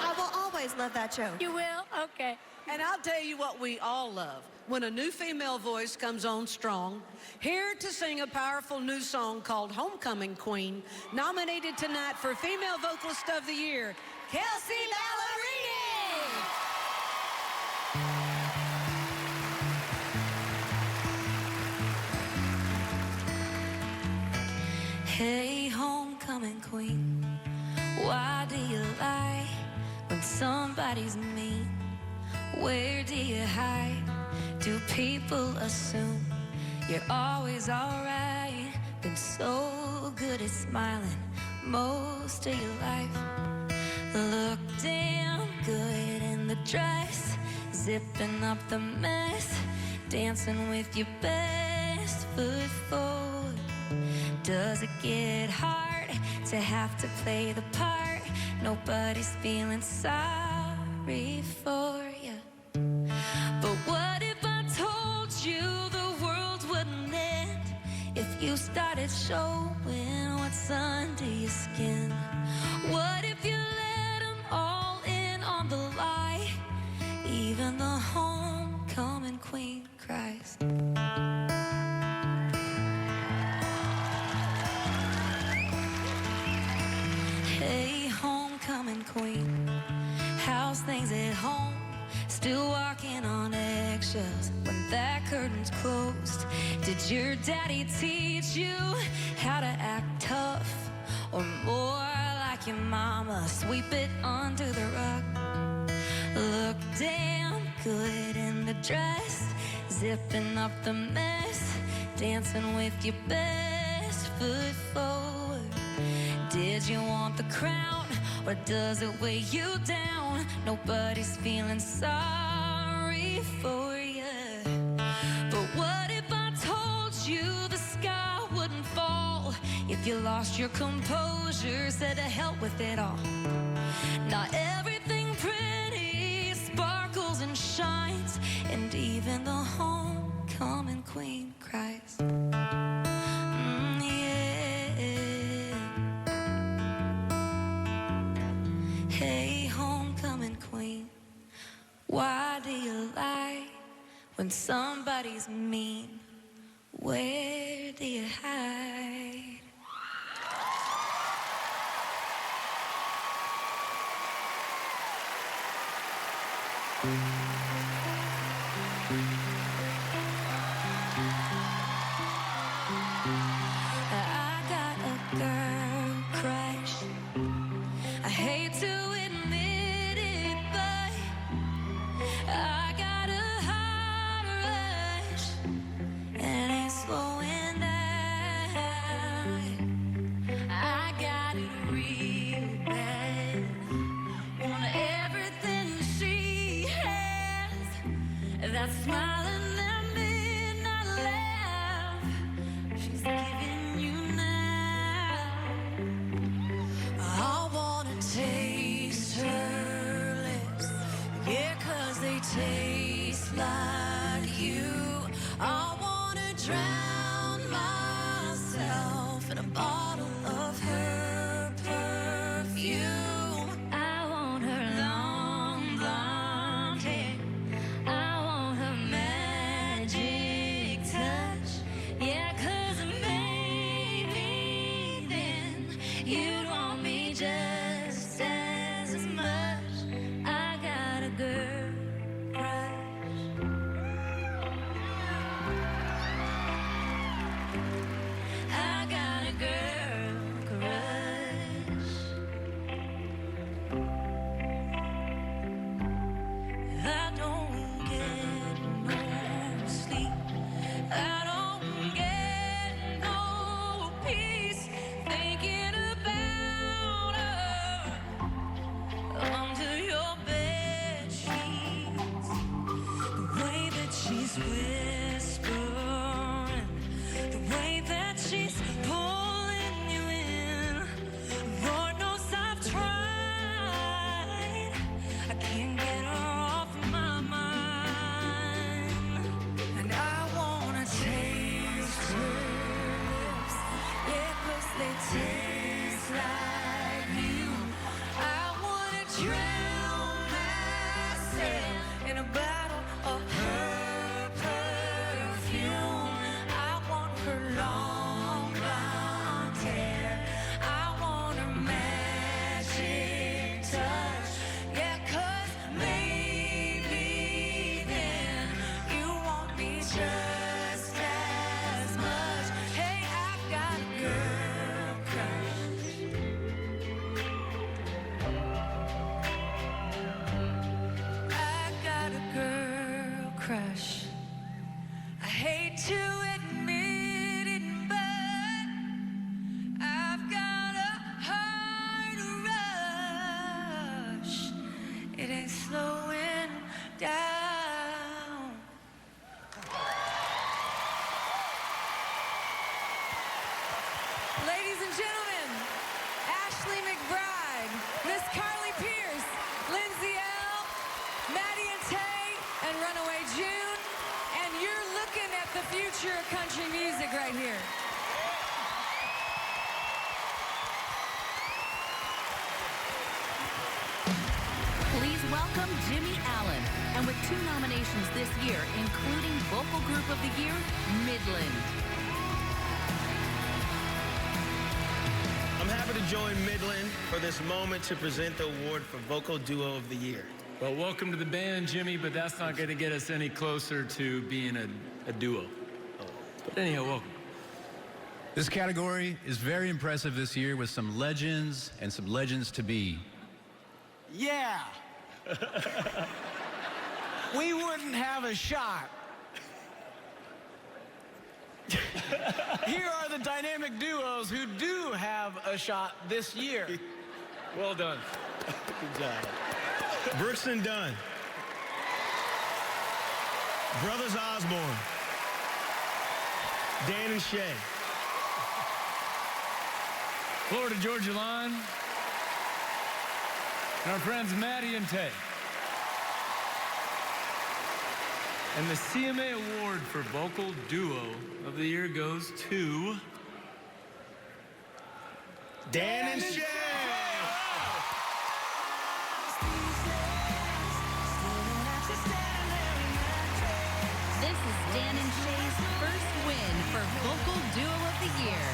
I will always love that joke. You will? Okay. And I'll tell you what we all love. When a new female voice comes on strong, here to sing a powerful new song called Homecoming Queen, nominated tonight for Female Vocalist of the Year, Kelsey Ballerini! Hey, homecoming queen, why do you lie when somebody's mean? Where do you hide? Do people assume you're always alright? Been so good at smiling most of your life. Look damn good in the dress, zipping up the mess, dancing with your best foot forward. Does it get hard to have to play the part? Nobody's feeling sorry for you. But what if I told you the world wouldn't end if you started showing what's under your skin? What if you let them all in on the lie? Even the homecoming queen cries. Hey, homecoming queen, how's things at home? Still walking on eggshells when that curtain's closed. Did your daddy teach you how to act tough? Or more like your mama, sweep it under the rug? Look damn good in the dress, zipping up the mess, dancing with your best foot forward. Did you want the crown, or does it weigh you down? Nobody's feeling sorry for you. But what if I told you the sky wouldn't fall if you lost your composure, said to hell with it all? Not everything pretty sparkles and shines, and even the homecoming queen cries. Hey, homecoming queen, why do you lie when somebody's mean? Where do you hide? I got a girl crush. I hate to admit it, but I got a heart rush, and it's slowing down. I got it real bad. Want everything she has. That smiling, that midnight laugh, she's giving you now. I wanna taste her lips, yeah, 'cause they taste like you. I wanna drown myself in a bottle of her perfume. I want her long blonde hair, I want her magic touch, yeah, 'cause maybe then you'd want me just as much. I got a girl crush. I got a girl taste like you. I wanna drown myself in a bottle of her perfume. I want her long blonde hair. I want her magic touch. Yeah, 'cause maybe then you won't be just as much. Hey, I've got a girl crush. I got a girl crush. I hate to admit it, but I've got a heart rush. It ain't slowing down. Ladies and gentlemen, Ashley McBride, Miss Carly Pierce, Lindsay L., Maddie and Tay, and Runaway June. And you're looking at the future of country music right here. Please welcome Jimmy Allen. And with 2 nominations this year, including Vocal Group of the Year, Midland. I'm happy to join Midland for this moment to present the award for Vocal Duo of the Year. Well, welcome to the band, Jimmy, but that's not going to get us any closer to being a duo. But anyhow, welcome. This category is very impressive this year with some legends and some legends to be. Yeah. We wouldn't have a shot. Here are the dynamic duos who do have a shot this year. Well done. Good job. Brooks and Dunn. Brothers Osborne. Dan and Shay. Florida Georgia Line. And our friends Maddie and Tay. And the CMA Award for Vocal Duo of the Year goes to Dan and Shay. This is Dan and Shay's first win for Vocal Duo of the Year.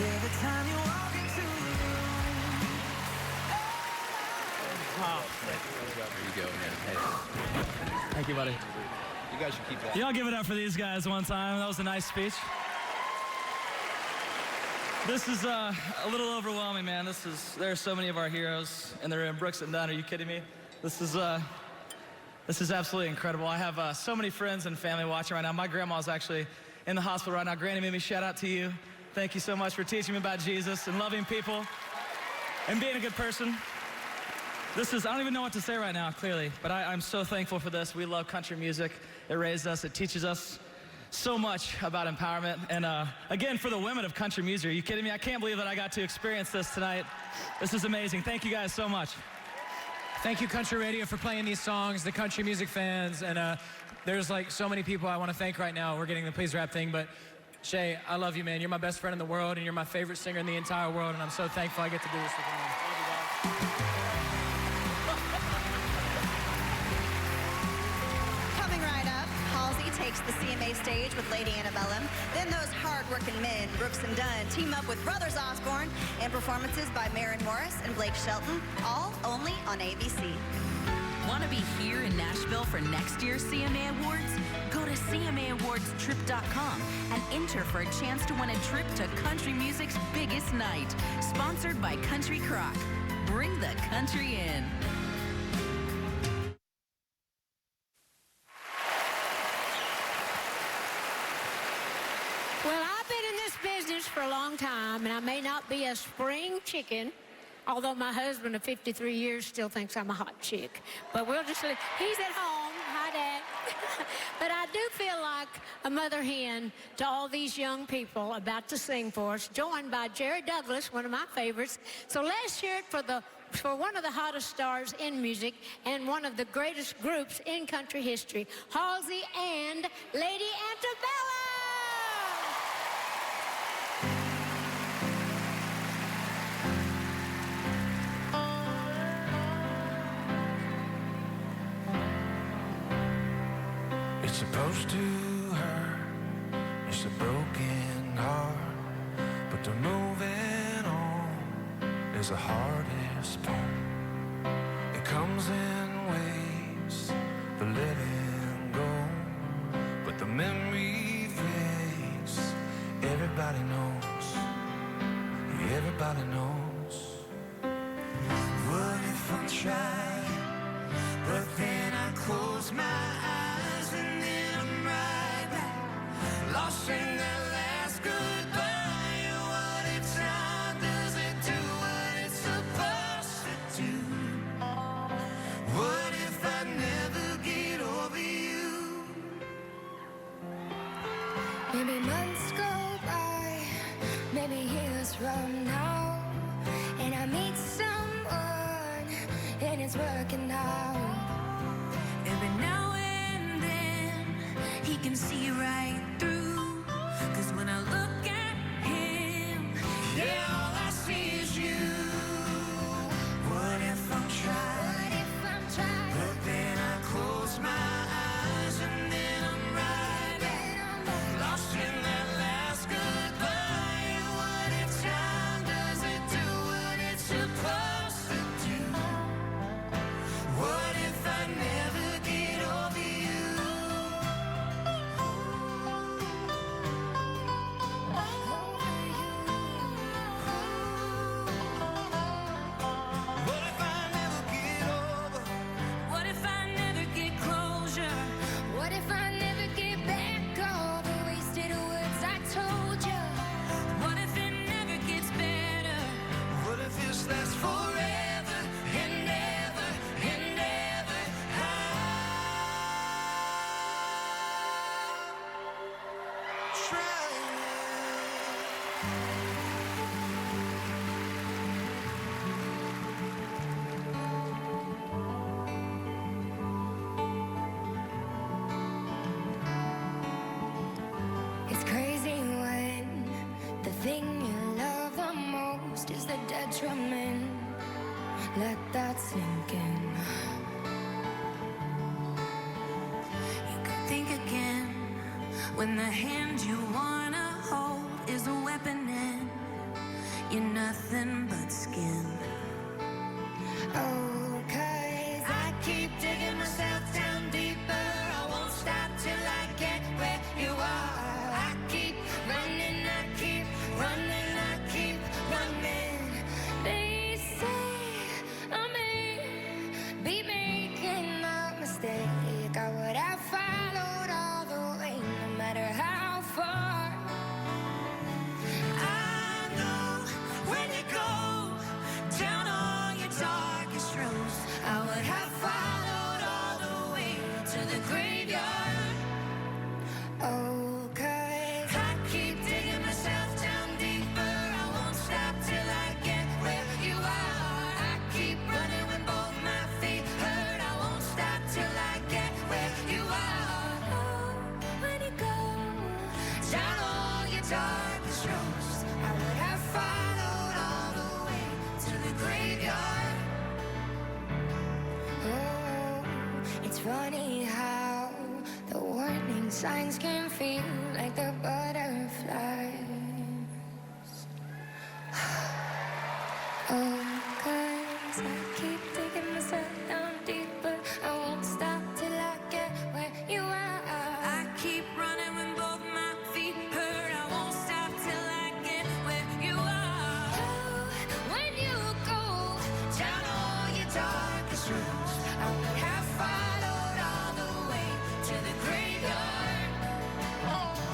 Every time you walk into the room. Wow. There you go, man. Hey. Thank you, buddy. You guys should keep that. Y'all give it up for these guys one time. That was a nice speech. This is a little overwhelming, man. There are so many of our heroes, and they're in Brooks and Dunn. Are you kidding me? This is absolutely incredible. I have so many friends and family watching right now. My grandma's actually in the hospital right now. Granny Mimi, shout out to you. Thank you so much for teaching me about Jesus and loving people and being a good person. I don't even know what to say right now, clearly, but I'm so thankful for this. We love country music. It raised us. It teaches us so much about empowerment. And again, for the women of country music, are you kidding me? I can't believe that I got to experience this tonight. This is amazing. Thank you guys so much. Thank you, Country Radio, for playing these songs, the country music fans. And there's like so many people I want to thank right now. We're getting the Please Rap thing, but Shay, I love you, man. You're my best friend in the world, and you're my favorite singer in the entire world, and I'm so thankful I get to do this with you, man. Love you, guys. Coming right up, Halsey takes the CMA stage with Lady Antebellum. Then those hard-working men, Brooks and Dunn, team up with Brothers Osborne, and performances by Maren Morris and Blake Shelton, all only on ABC. Want to be here in Nashville for next year's CMA Awards? Go to CMAAwardsTrip.com and enter for a chance to win a trip to country music's biggest night. Sponsored by Country Crock. Bring the country in. Well, I've been in this business for a long time, and I may not be a spring chicken, although my husband of 53 years still thinks I'm a hot chick. But we'll just leave. He's at home. Hi, Dad. But I do feel like a mother hen to all these young people about to sing for us, joined by Jerry Douglas, one of my favorites. So let's hear it for one of the hottest stars in music and one of the greatest groups in country history, Halsey and Lady Antebellum. It's supposed to hurt, it's a broken heart, but the moving on is the hardest part. It comes in waves, the letting go, but the memory fades. Everybody knows, everybody knows. What if I try, but then I close my eyes and then I'm right back, lost in that last goodbye. What if time doesn't do what it's supposed to do? What if I never get over you? Maybe months go by, maybe years from now, and I meet someone and it's working out. Every now and then he can see right through, 'cause when I look at him, yeah, all I see is you. What if I'm trying, but then I close my eyes and then I'm right back, lost in that last goodbye. What if time doesn't do what it's supposed to do? What if I never get over you? What if I never get over? What if I never get closure? What if I never get back all the wasted words I told you? What if it never gets better? What if this lasts forever and ever and ever? It's crazy when the thing you love the most is the detriment. Let that sink in. You could think again when the hand you wanna hold is a weapon and you're nothing but skin. Oh, 'cause I keep digging myself down deeper. I won't stop till I get where you are. I keep running, I keep running, I keep running. they say I may be making a mistake. I would have followed all the way, no matter how far. I know when you go down all your darkest roads, I would have followed all the way to the graveyard. Oh, 'cause I keep digging myself down deeper. I won't stop till I get where you are. I keep running when both my feet hurt. I won't stop till I get where you are. oh, when you go Down all your darkest roads, I would have followed all the way to the graveyard. oh, it's funny how the warning signs can feel like the butterflies. Oh, 'cause I keep digging myself down deeper. I won't stop till I get where you are. I keep running when both my feet hurt. I won't stop till I get where you are. Oh, when you go Down all your darkest roads, I would have followed all the way to the graveyard.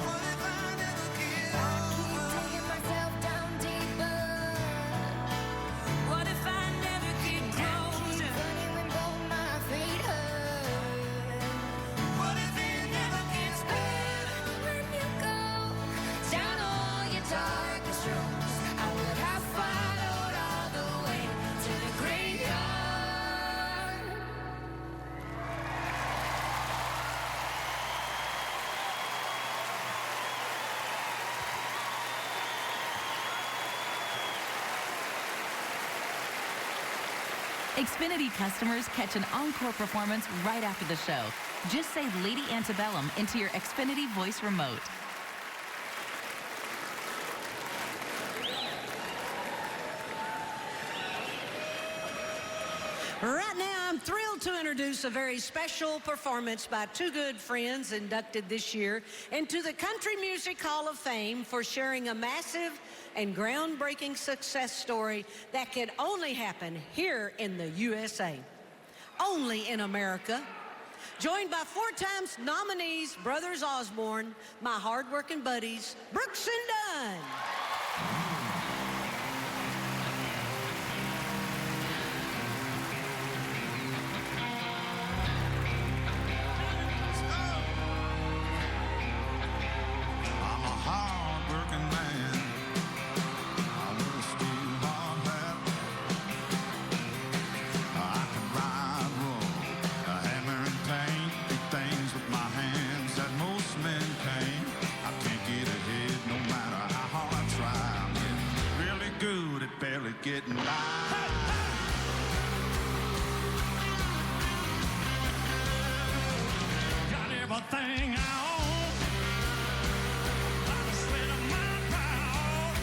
What if I never get over? digging myself down deeper. What if I never get close? Xfinity customers catch an encore performance right after the show. Just say Lady Antebellum into your Xfinity voice remote. Right now, I'm thrilled to introduce a very special performance by two good friends inducted this year into the Country Music Hall of Fame for sharing a massive and groundbreaking success story that could only happen here in the USA. Only in America. Joined by 4 times nominees, Brothers Osborne, my hard-working buddies, Brooks and Dunn. Getting by. Got everything I own. By the sweat of my brow.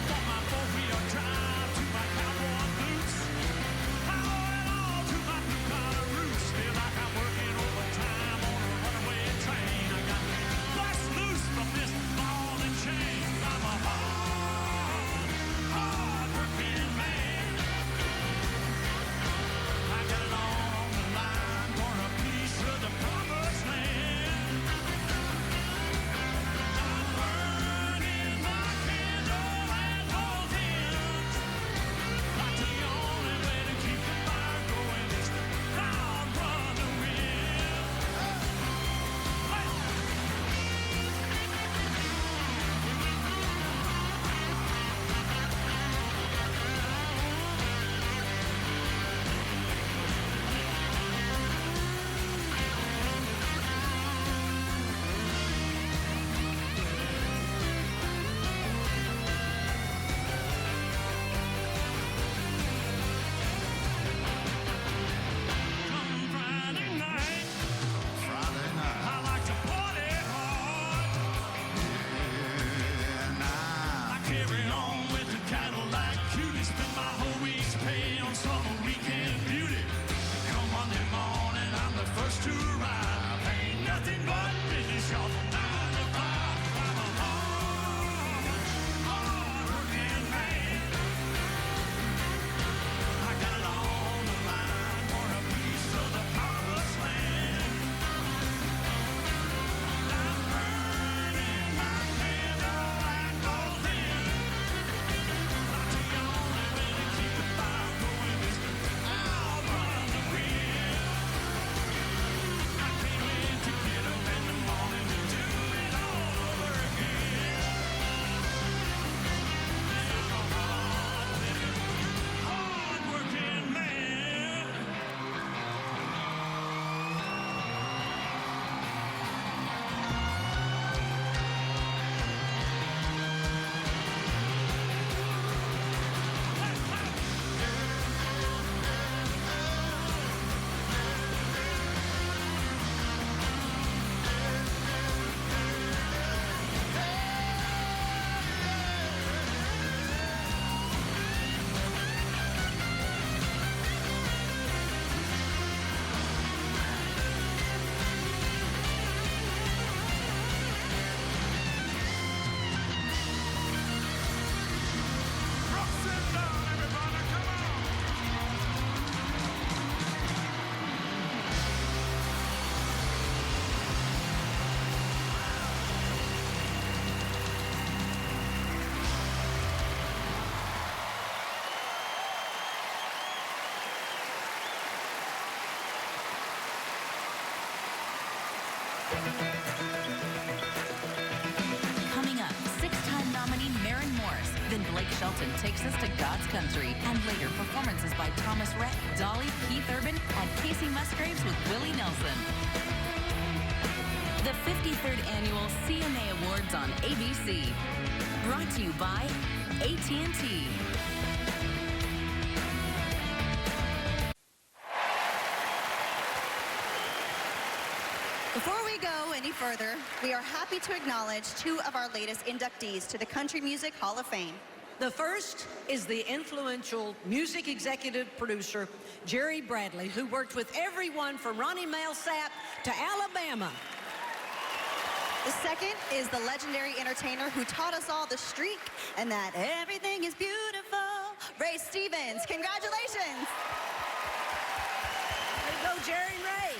From my 4-wheel drive to my cowboy boots. I owe it all to my blue-collar roots. Feel like I'm working overtime on a runaway train. I got bust loose from this ball and chain. I'm a hard-working man. I got it all on the line for a piece of the promised land. I'm burning my candle at both ends. Like the only way to keep the fire going is to outrun the wind. Friday night, I like to party hard. I carry on with the Cadillac cutie. Spend my whole week's pay on some weekend beauty. Come Monday morning, I'm the first to arrive. Ain't nothing but business, y'all. 9 to 5. I'm a hard-working man. I got it all on the line for a piece of the promised land. I'm burning my candle at both ends. Like the only way to keep the fire going is to outrun the wind. I can't wait to get up in the morning to do it all over again. I'm a hard-working man. Brooks and Dunn, everybody, come on. Coming up, 6-time nominee Maren Morris. Then Blake Shelton takes us to God's country. And later, performances by Thomas Rhett, Dolly, Keith Urban, and Casey Musgraves with Willie Nelson. The 53rd Annual CMA Awards on ABC. Brought to you by AT&T. any further, we are happy to acknowledge two of our latest inductees to the Country Music Hall of Fame. The first is the influential music executive producer, Jerry Bradley, who worked with everyone from Ronnie Milsap to Alabama. The second is the legendary entertainer who taught us all the streak and that everything is beautiful, Ray Stevens. Congratulations. There you go, Jerry and Ray.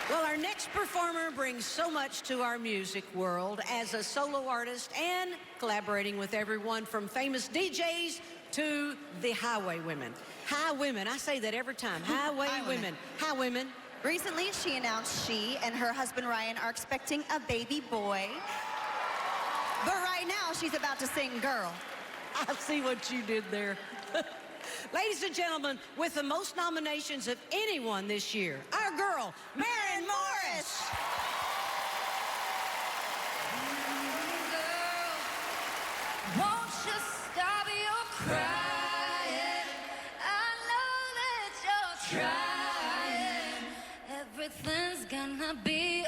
Well, our next performer brings so much to our music world as a solo artist and collaborating with everyone from famous DJs to the highway women. High women, I say that every time. Highway women. High women. Recently, she announced she and her husband Ryan are expecting a baby boy. But right now, she's about to sing Girl. I see what you did there. Ladies and gentlemen, with the most nominations of anyone this year, our girl, Maren Morris. Won't you stop your crying? I know that you're trying. Everything's gonna be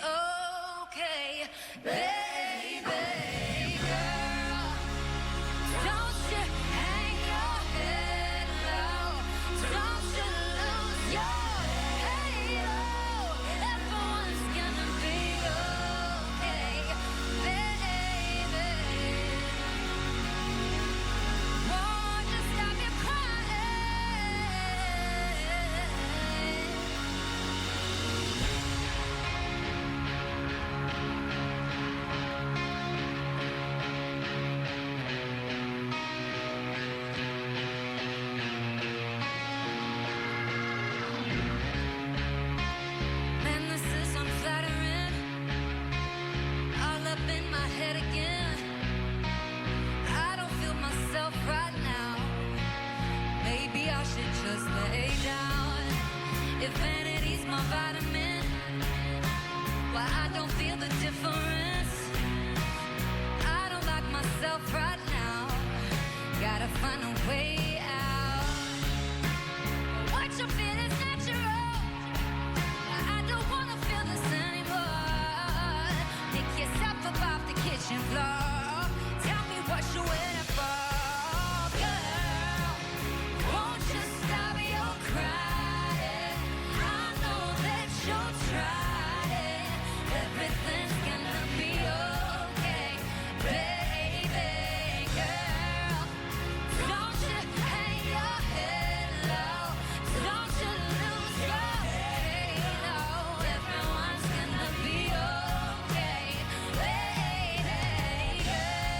okay, baby girl. Don't you hang your head low. Don't you lose your halo. Everyone's gonna be okay, baby. Won't you stop your Man, this is unflattering. All up in my head again. I don't feel myself right now. Maybe I should just lay down. If vanity's my vitamin, why I don't feel the difference. I don't like myself right now. Gotta find a way out. What you feel is natural. I don't wanna feel this anymore. Pick yourself up off the kitchen floor. Tell me what you're waiting for, girl. Won't you stop your crying? I know that you're trying. Everything's gonna be okay, baby girl. Don't you hang your head low. Don't you lose your halo. Everyone's gonna be okay, baby girl.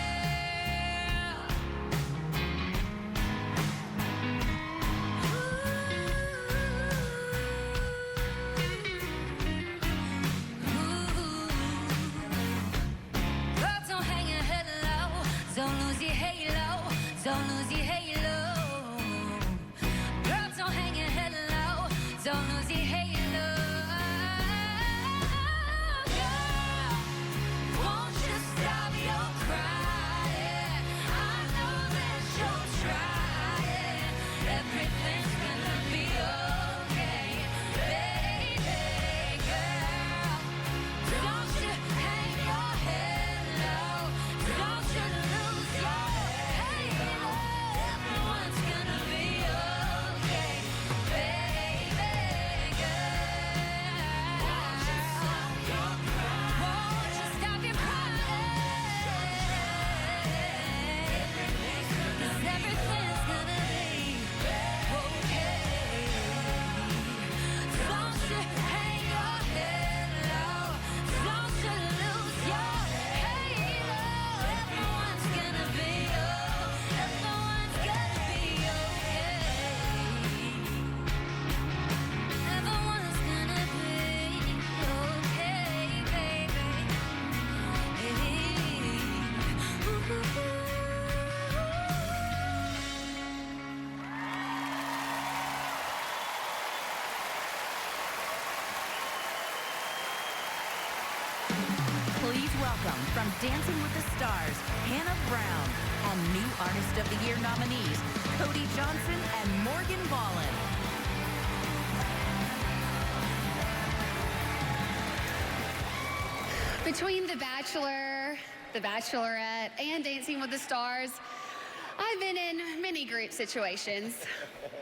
Girl, don't hang your head low. Don't lose your halo. Don't lose your halo. Girl, don't hang your head low. Don't lose your halo. Girl, won't you stop your crying? I know that you're trying. Everything's gonna be okay, baby girl. Don't you hang your head low. Don't you lose your halo. Everyone's gonna be okay, baby girl. Won't you stop your crying? Won't you stop your crying? 'Cause everything's gonna be okay. Don't you hang your head low. Don't you lose your halo. Everyone's gonna be okay. Everyone's gonna be okay. Everyone's gonna be okay, baby. Please welcome from Dancing with the Stars, Hannah Brown, and new Artist of the Year nominees, Cody Johnson and Morgan Wallen. Between The Bachelor, The Bachelorette, and Dancing with the Stars, I've been in many group situations.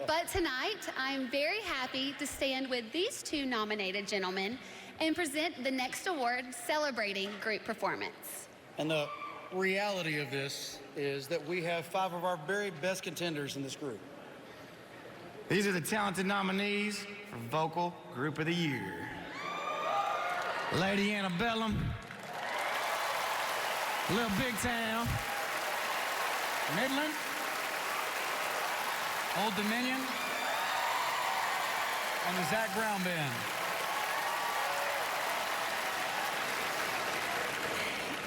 But tonight, I'm very happy to stand with these two nominated gentlemen and present the next award celebrating group performance. And the reality of this is that we have 5 of our very best contenders in this group. These are the talented nominees for Vocal Group of the Year. Lady Antebellum, Little Big Town, Midland, Old Dominion, and the Zach Brown Band.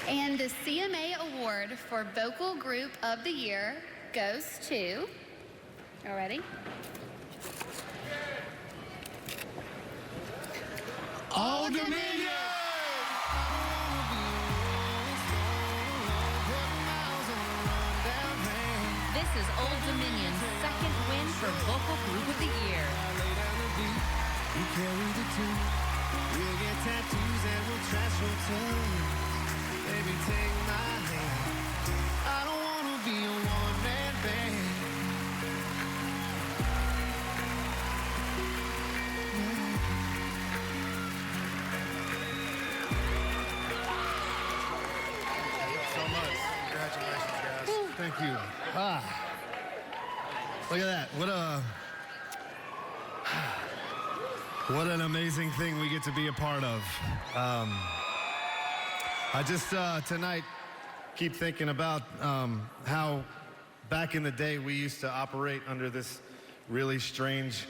And the CMA Award for Vocal Group of the Year goes to, y'all ready? Old Dominion! This is Old Dominion's second win for Vocal Group of the Year. You carry the two. We'll get tattoos and we'll trash hotels. Baby, take my hand. I don't want to be a one-man band. So much. Congratulations, guys. Thank you. Look at that. What an amazing thing we get to be a part of. I just tonight keep thinking about how back in the day we used to operate under this really strange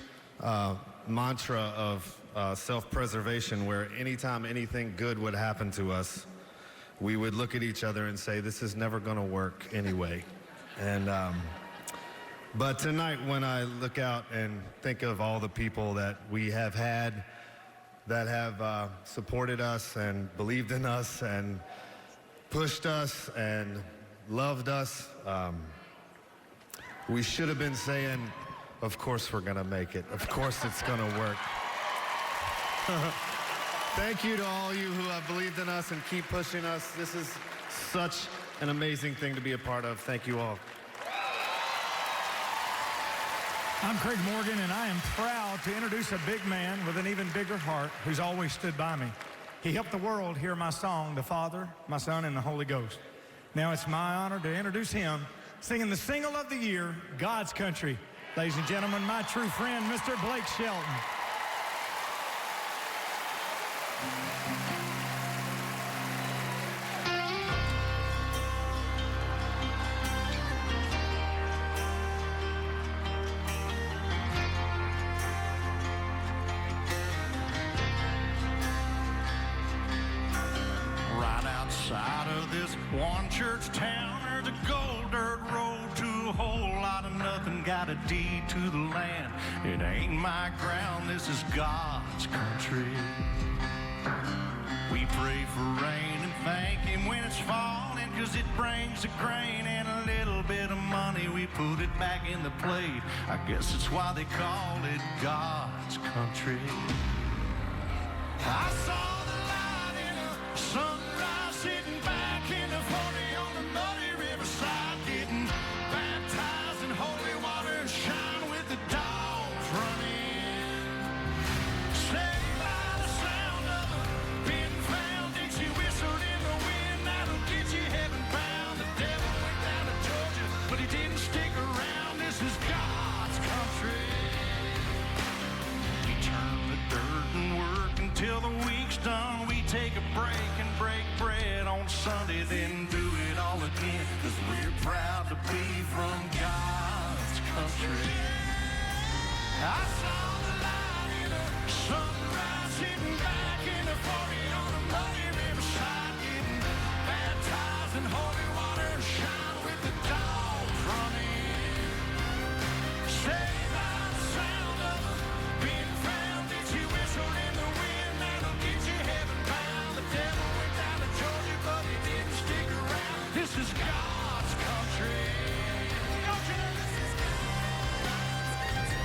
mantra of self-preservation, where anytime anything good would happen to us, we would look at each other and say, this is never going to work anyway. And but tonight, when I look out and think of all the people that we have had that have supported us and believed in us and pushed us and loved us, we should have been saying, of course we're gonna make it. Of course it's gonna work. Thank you to all you who have believed in us and keep pushing us. This is such an amazing thing to be a part of. Thank you all. I'm Craig Morgan, and I am proud to introduce a big man with an even bigger heart who's always stood by me. He helped the world hear my song, The Father, my Son, and the Holy Ghost. Now it's my honor to introduce him, singing the single of the year, God's Country. Ladies and gentlemen, my true friend, Mr. Blake Shelton. One church town, there's a gold dirt road to a whole lot of nothing. Got a deed to the land. It ain't my ground, this is God's country. We pray for rain and thank Him when it's falling, 'cause it brings the grain and a little bit of money. We put it back in the plate. I guess it's why they call it God's country. I saw the light in a sunrise sitting back in the 40 on the muddy riverside, getting baptized in holy water and shine with the dogs running. Saved by the sound of a being found. Dixie whistled in the wind, that'll get you heaven bound. The devil went down to Georgia, but he didn't stick around. This is God's country. He turned the dirt and work until the week's done. We take a break and break bread on Sunday, then do it all again, 'cause we're proud to be from God's country. I saw the light in a sunrise, sitting back in the 40 on a muddy riverside, getting baptized in holy water and shine with the dogs running. Saved by the sound of a being found. Dixie whistled in the wind, that'll get you heaven bound. The devil went down to Georgia, but he didn't stick around. This is God's country. Don't you know this is God's country?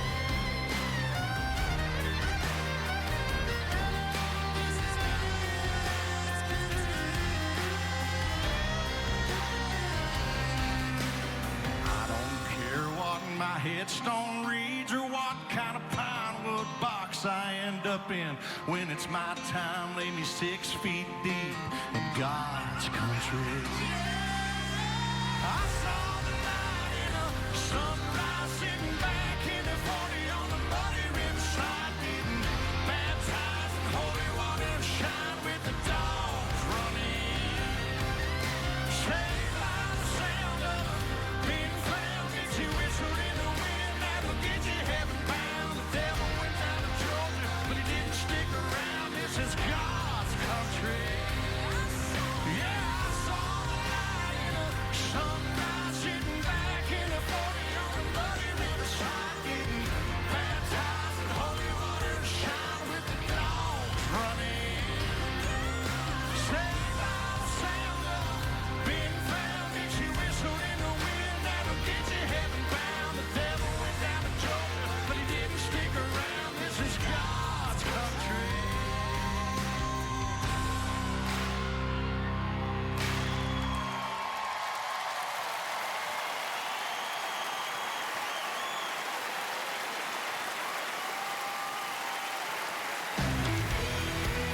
headstone reads or what kind of pine wood box I end up in. When it's my time, lay me 6 feet deep in God's country. I saw the light in a sunrise, sitting back in the 40 on the muddy riverside, getting baptized in holy water, shine with the dogs running. Saved by the sound of being found, get you whistled in the wind, that'll get you heaven bound. The devil went down to Georgia, but he didn't stick around. This is God's country. Yeah, I saw the light in a sunrise, sitting back in the 40 on the muddy riverside, getting baptized in holy water, shine with the dogs running. Saved by the sound of being found, get you whistled in the wind, that'll get you heaven bound. The devil went down to Georgia, but he didn't stick around. This is God's country.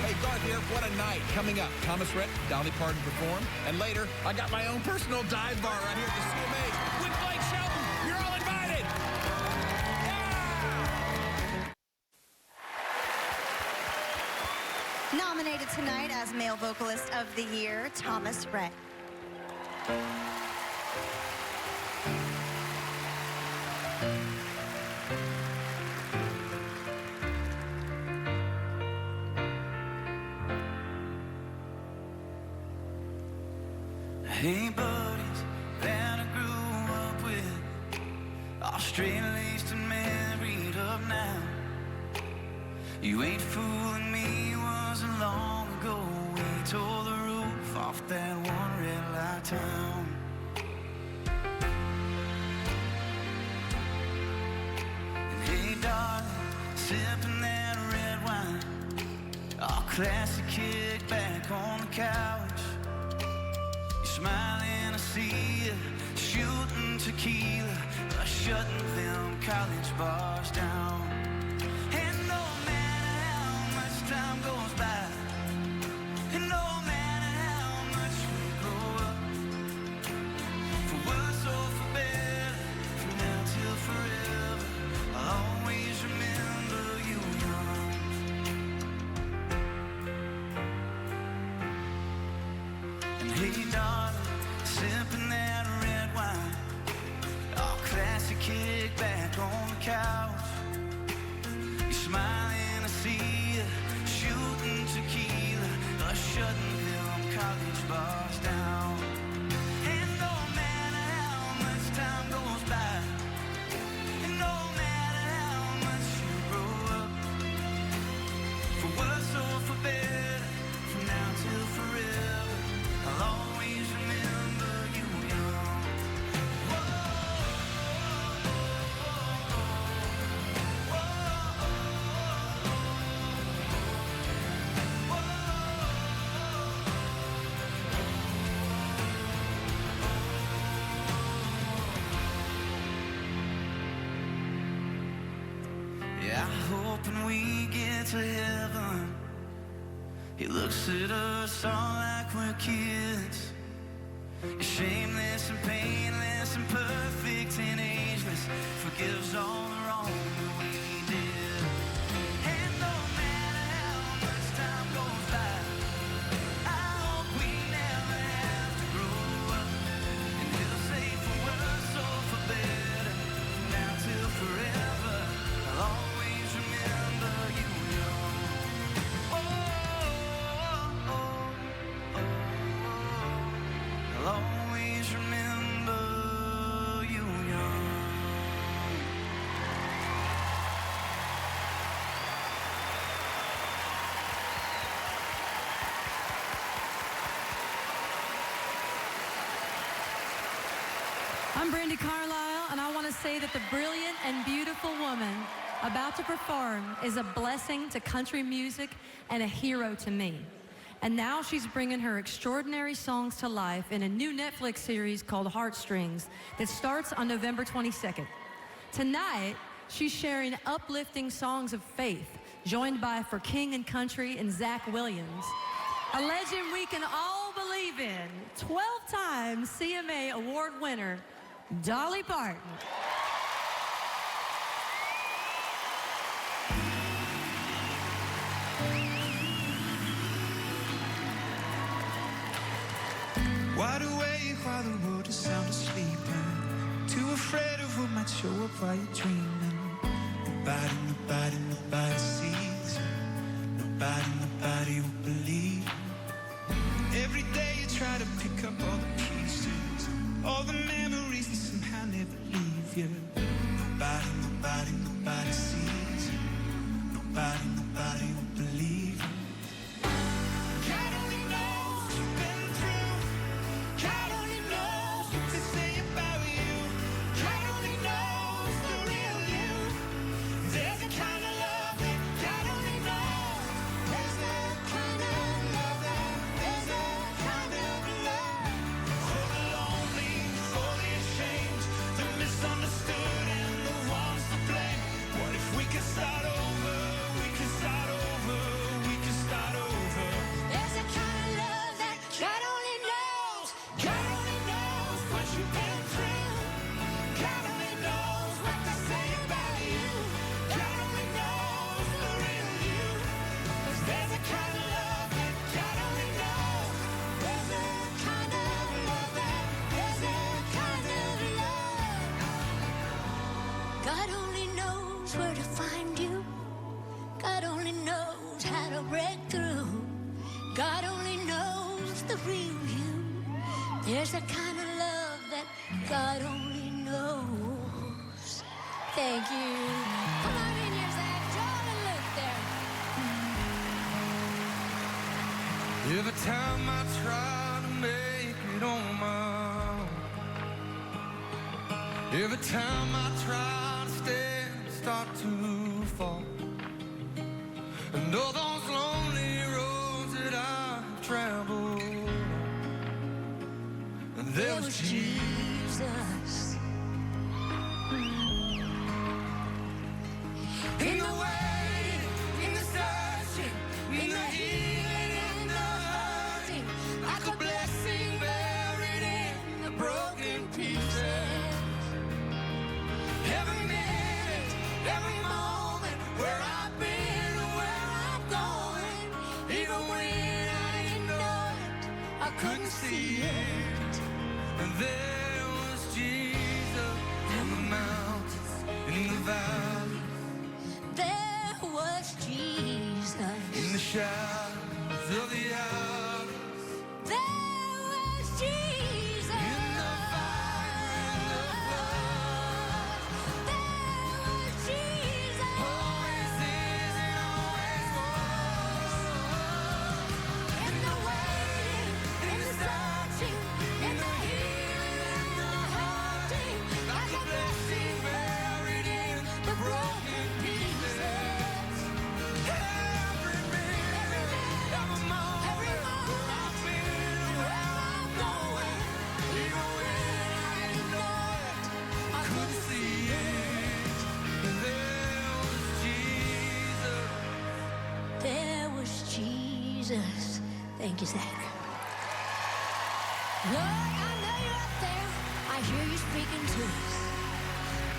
Hey, Garth here. What a night. Coming up, Thomas Rhett, Dolly Parton perform. And later, I got my own personal dive bar right here at the CMA with Blake Shelton. You're all invited. Nominated tonight as Male Vocalist of the Year, Thomas Rhett. Hey, buddies that I grew up with, all straight-laced and married up now. You ain't fooling me, wasn't long ago. We tore the roof off that one red light town. And hey, darling, sipping that red wine, all classy, kick back on the couch. Smiling, I see you, shooting tequila, shutting them college bars down. And no matter how much time goes by, and no matter how much we grow up, for worse or for better, from now till forever, I'll always remember you young. And hey, darling, sipping that red wine, all classic, kick back on the couch. You're smiling, I see you, shooting tequila, shutting them college bars down. And no matter how much time goes by, and no matter how much you grow up, for worse or for better, from now till forever, I'll always remember you young. Yeah, I hope when we get to heaven, he looks at us all like we're kids. Shameless and painless and perfect and ageless, forgives all the wrong that we did. And no matter how much time goes by, I hope we never have to grow up. And he'll say for worse or for better, from now till forever, I'll always remember you young. I'll always remember you young. I'm Brandy Carlisle, and I want to say that the brilliant and beautiful woman about to perform is a blessing to country music and a hero to me. And now she's bringing her extraordinary songs to life in a new Netflix series called Heartstrings that starts on November 22nd. Tonight, she's sharing uplifting songs of faith, joined by For King and Country and Zach Williams. A legend we can all believe in, 12-time CMA Award winner, Dolly Parton. Wide awake while the world is sound asleep, and too afraid of what might show up while you're dreaming. Nobody sees. Nobody will believe. Every day you try to pick up all the pieces, all the memories that somehow never leave you. Nobody sees. Nobody will believe. God only knows what you've been through. God only knows what to say about you. God only knows the real you. There's a kind of love that God only knows. There's a kind of love that, there's a kind of love. For the lonely, for the ashamed, the misunderstood and the ones to blame. What if we could start over? We can start over. We can start over. There's a kind of love that God only knows. God only knows what you've been through. God only knows what to say about you. God only knows the real you. 'Cause there's a kind of love that God only knows. There's a kind of love that, there's a kind of love. God only knows where to find you. God only knows how to break through. God only knows the real you. There's a kind of love that God only knows. Thank you. Come on in here, Zach. Joel and Luke there. Every time I try to make it on my own, every time I try to stand, start to fall. And all those lonely roads that I've traveled, and there was Jesus. In the waiting, in the searching, in the healing, in the hurting, like a blessing buried in the broken pieces. Every minute, every moment, where I've been and where I'm going, even when I didn't know it, I couldn't see it. And there was Jesus in the mountains, in the valleys, There was Jesus. in the shadows of the hours. There was Jesus. In the fire and the flood. There was Jesus. Always is and always was. In the waiting, in the searching, in the healing, in the hurting, Like a blessing buried in the broken pieces. Every minute, every moment, where I've been and where I'm going, even when I didn't know it, I couldn't see it. And there was Jesus. There was Jesus. Thank you, Zach. Lord, I know you're up there. I hear you speaking to us.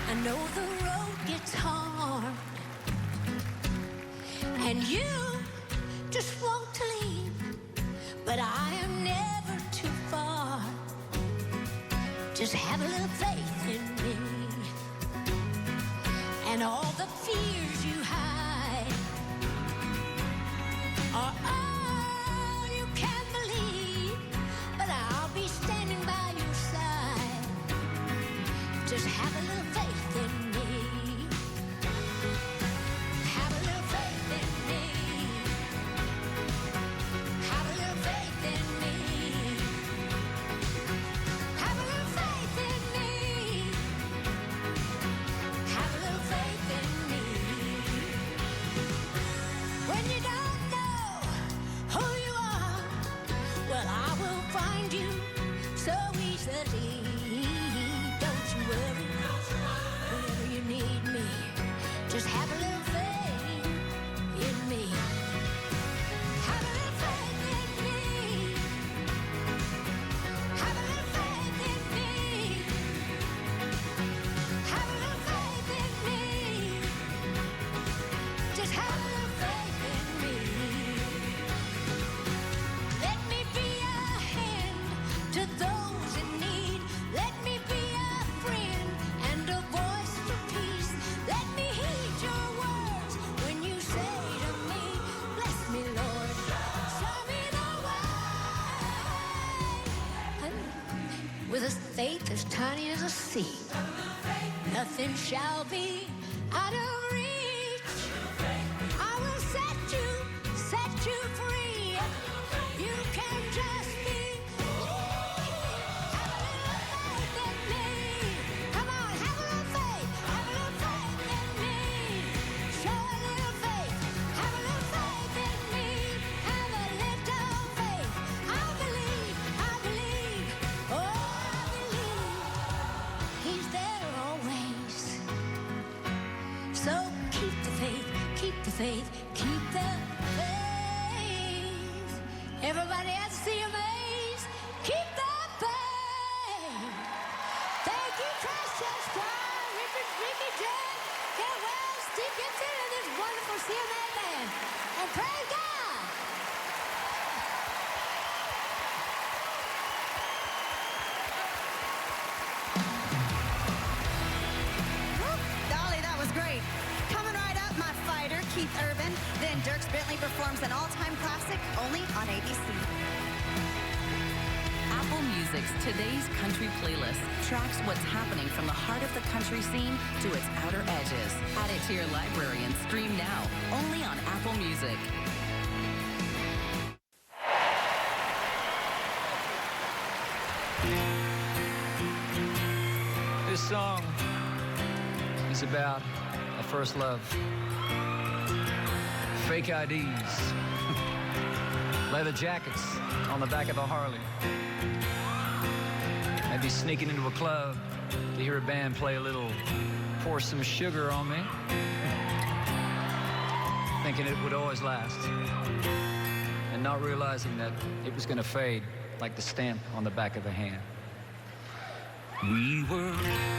I know the road gets hard. And you just want to leave. But I am never too far. Just have a little faith in me. And all the fears you hide are all you can believe. But I'll be standing by your side. Just have a little faith in me. Have a little faith in me. Have a little faith in me. Have a little faith in me. Have a little faith in me. When you don't know who you are, well, I will find you so easily. Don't you worry. faith as tiny as a seed. Nothing shall be out of reach. I will set you free. You can just be. Have a little faith in me. Come on, have a little faith. Have a little faith in me. Show a little faith. Have a little faith in me. Have a little faith. I believe. Oh, I believe. He's there always. So keep the faith, keep the faith, keep the faith. Everybody at CMAs, keep the faith. Thank you, Precious Choir, Richard, Ricky, Jen, Ken Wells, Steve Gibson, and this wonderful CMA band. And praise God. Dolly, that was great. Coming right up, my fighter, Keith Urban. Then Dierks Bentley performs an all-time classic only on ABC. Apple Music's Today's Country playlist tracks what's happening from the heart of the country scene to its outer edges. Add it to your library and stream now, only on Apple Music. This song is about a first love. Fake IDs. Leather jackets on the back of a Harley. Maybe sneaking into a club to hear a band play a little Pour Some Sugar on Me. Thinking it would always last. And not realizing that it was gonna fade like the stamp on the back of a hand. We were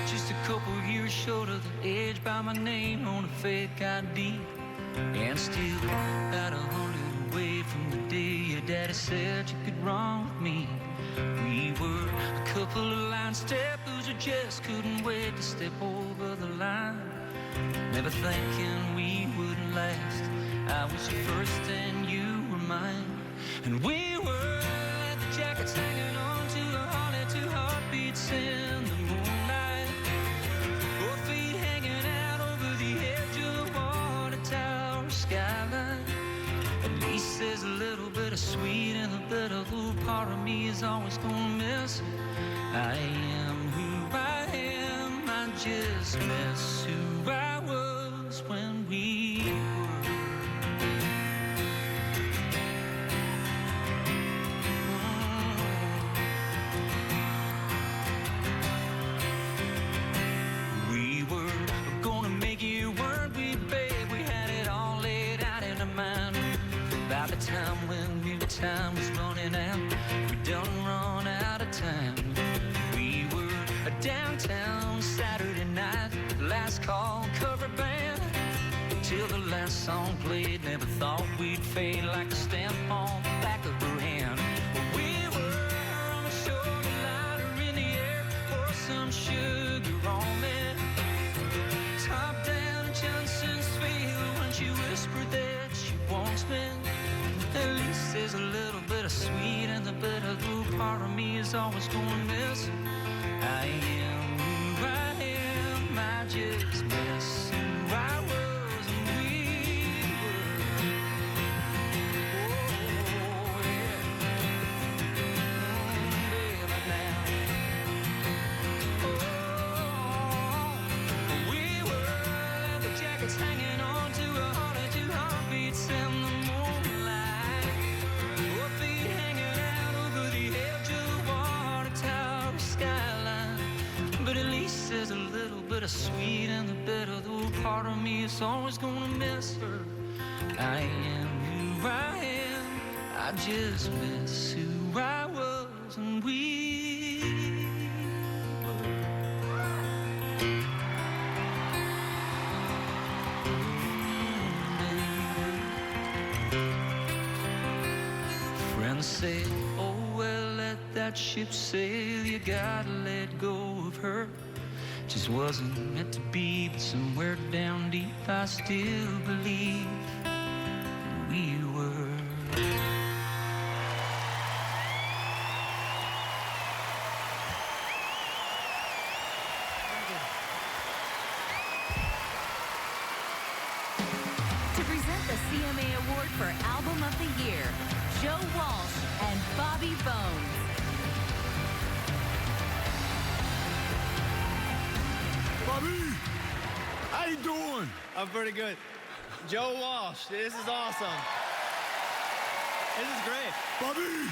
just a couple years short of the age by my name on a fake ID. And still about 100 away from the day your daddy said you could run with me. We were a couple of line steppers who just couldn't wait to step over the line. Never thinking we wouldn't last. I was your first and you were mine. And we were like the jackets hanging on to a Harley, 2 heartbeats in the moonlight. Both feet hanging out over the edge of a water tower skyline. At least there's a little bit of sweet in the bitter. Who part of me is always gonna miss it. I am who I am. I just miss who I was when we were. We were gonna make it, weren't we, babe? We had it all laid out in our mind. By the time when we knew time was running out, we done run out of time. We were a downtown Saturday night, last call cover band. Till the last song played, never thought we'd fade like a stamp on the back of her hand. We were on the shoulder, lighter in the air, pour some sugar on me. Top down Johnson's field when she whispered that she wants me. At least there's a little bit of sweet in the bitter. Who part of me is always gonna miss it. I am who I am. I just miss who I was and we were. Oh, yeah. Baby, now. Oh, we were leather jackets hanging on to a Harley, 2 heartbeats in the moonlight. Both feet hanging out over the edge of the water tower skyline. But at least there's a little bit of sweet in the bitter. Though part of me is always gonna miss her. I am who I am. I just miss who I was and we were. Friends say, oh well, let that ship sail. You gotta let go of her. Just wasn't meant to be, but somewhere down deep I still believe we were. CMA Award for Album of the Year, Joe Walsh and Bobby Bones. Bobby, how you doing? I'm pretty good. Joe Walsh, this is awesome. This is great. Bobby!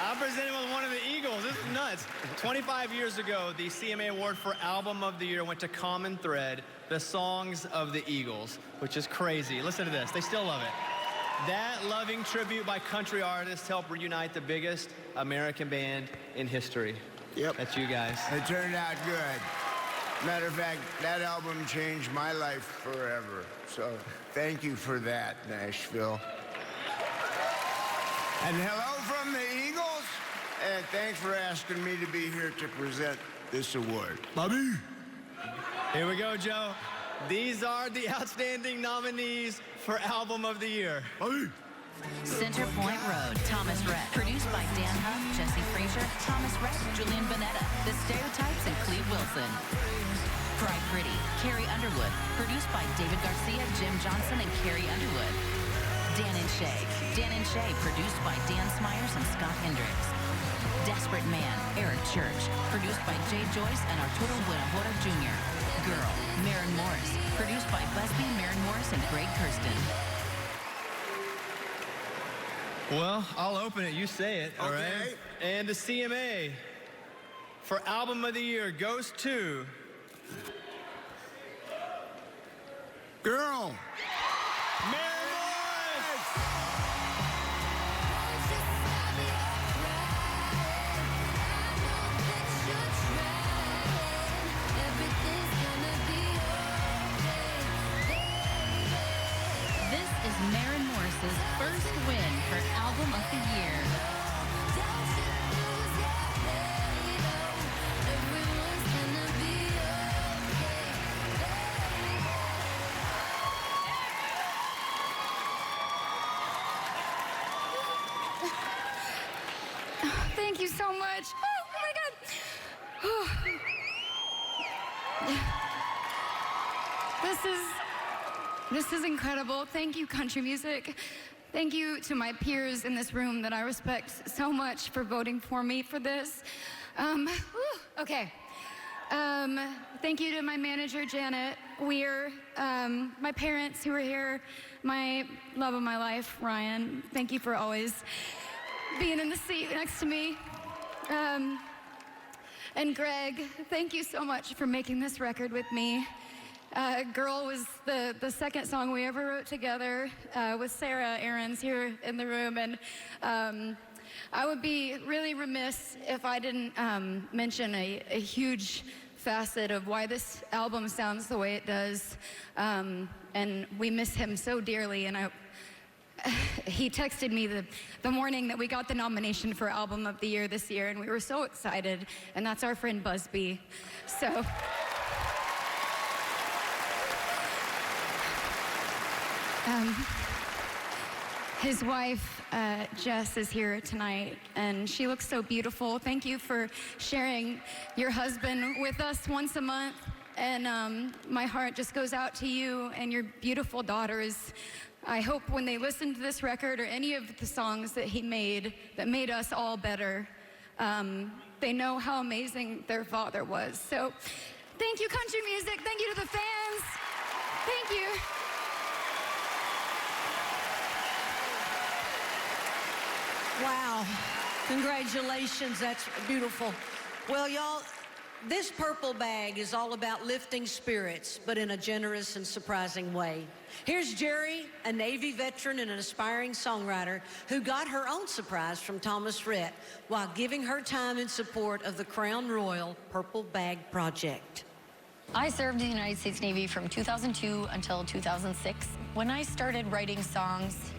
I'm presenting with one of the Eagles. This is nuts. 25 years ago, the CMA Award for Album of the Year went to Common Thread, the songs of the Eagles, which is crazy. Listen to this. They still love it. That loving tribute by country artists helped reunite the biggest American band in history. Yep. That's you guys. It turned out good. Matter of fact, that album changed my life forever. So thank you for that, Nashville. And hello from the Eagles, and thanks for asking me to be here to present this award. Bobby! Here we go, Joe. These are the outstanding nominees for Album of the Year. Bobby! Center Point Road, Thomas Rhett. Produced by Dan Huff, Jesse Frazier, Thomas Rhett, Julian Bonetta, The Stereotypes, and Cleve Wilson. Cry Pretty, Carrie Underwood. Produced by David Garcia, Jim Johnson, and Carrie Underwood. Dan and Shay. Dan and Shay, produced by Dan Smyers and Scott Hendricks. Desperate Man, Eric Church. Produced by Jay Joyce and Arturo Buenavoro Jr. Girl, Maren Morris. Produced by Busby, Maren Morris, and Greg Kirsten. Well, I'll open it. You say it, all right? And the CMA for Album of the Year goes to... Girl. Maren Morris! This is Maren Morris's first win for Album of the Year. Thank you so much. Oh my God. This is incredible. Thank you, country music. Thank you to my peers in this room that I respect so much for voting for me for this. Okay. Thank you to my manager, Janet Weir, my parents who are here, my love of my life, Ryan. Thank you for always being in the seat next to me. And Greg, thank you so much for making this record with me. Girl was the second song we ever wrote together with Sarah Aarons here in the room. And I would be really remiss if I didn't mention a huge facet of why this album sounds the way it does. And we miss him so dearly. And he texted me the morning that we got the nomination for Album of the Year this year, and we were so excited, and that's our friend Busby. So, his wife, Jess, is here tonight, and she looks so beautiful. Thank you for sharing your husband with us once a month, and my heart just goes out to you and your beautiful daughters. I hope when they listen to this record or any of the songs that he made that made us all better, they know how amazing their father was. So thank you, country music. Thank you to the fans. Thank you. Wow. Congratulations. That's beautiful. Well, y'all, this purple bag is all about lifting spirits, but in a generous and surprising way. Here's Jerry, a Navy veteran and an aspiring songwriter who got her own surprise from Thomas Rhett while giving her time in support of the Crown Royal Purple Bag Project. I served in the United States Navy from 2002 until 2006. When I started writing songs,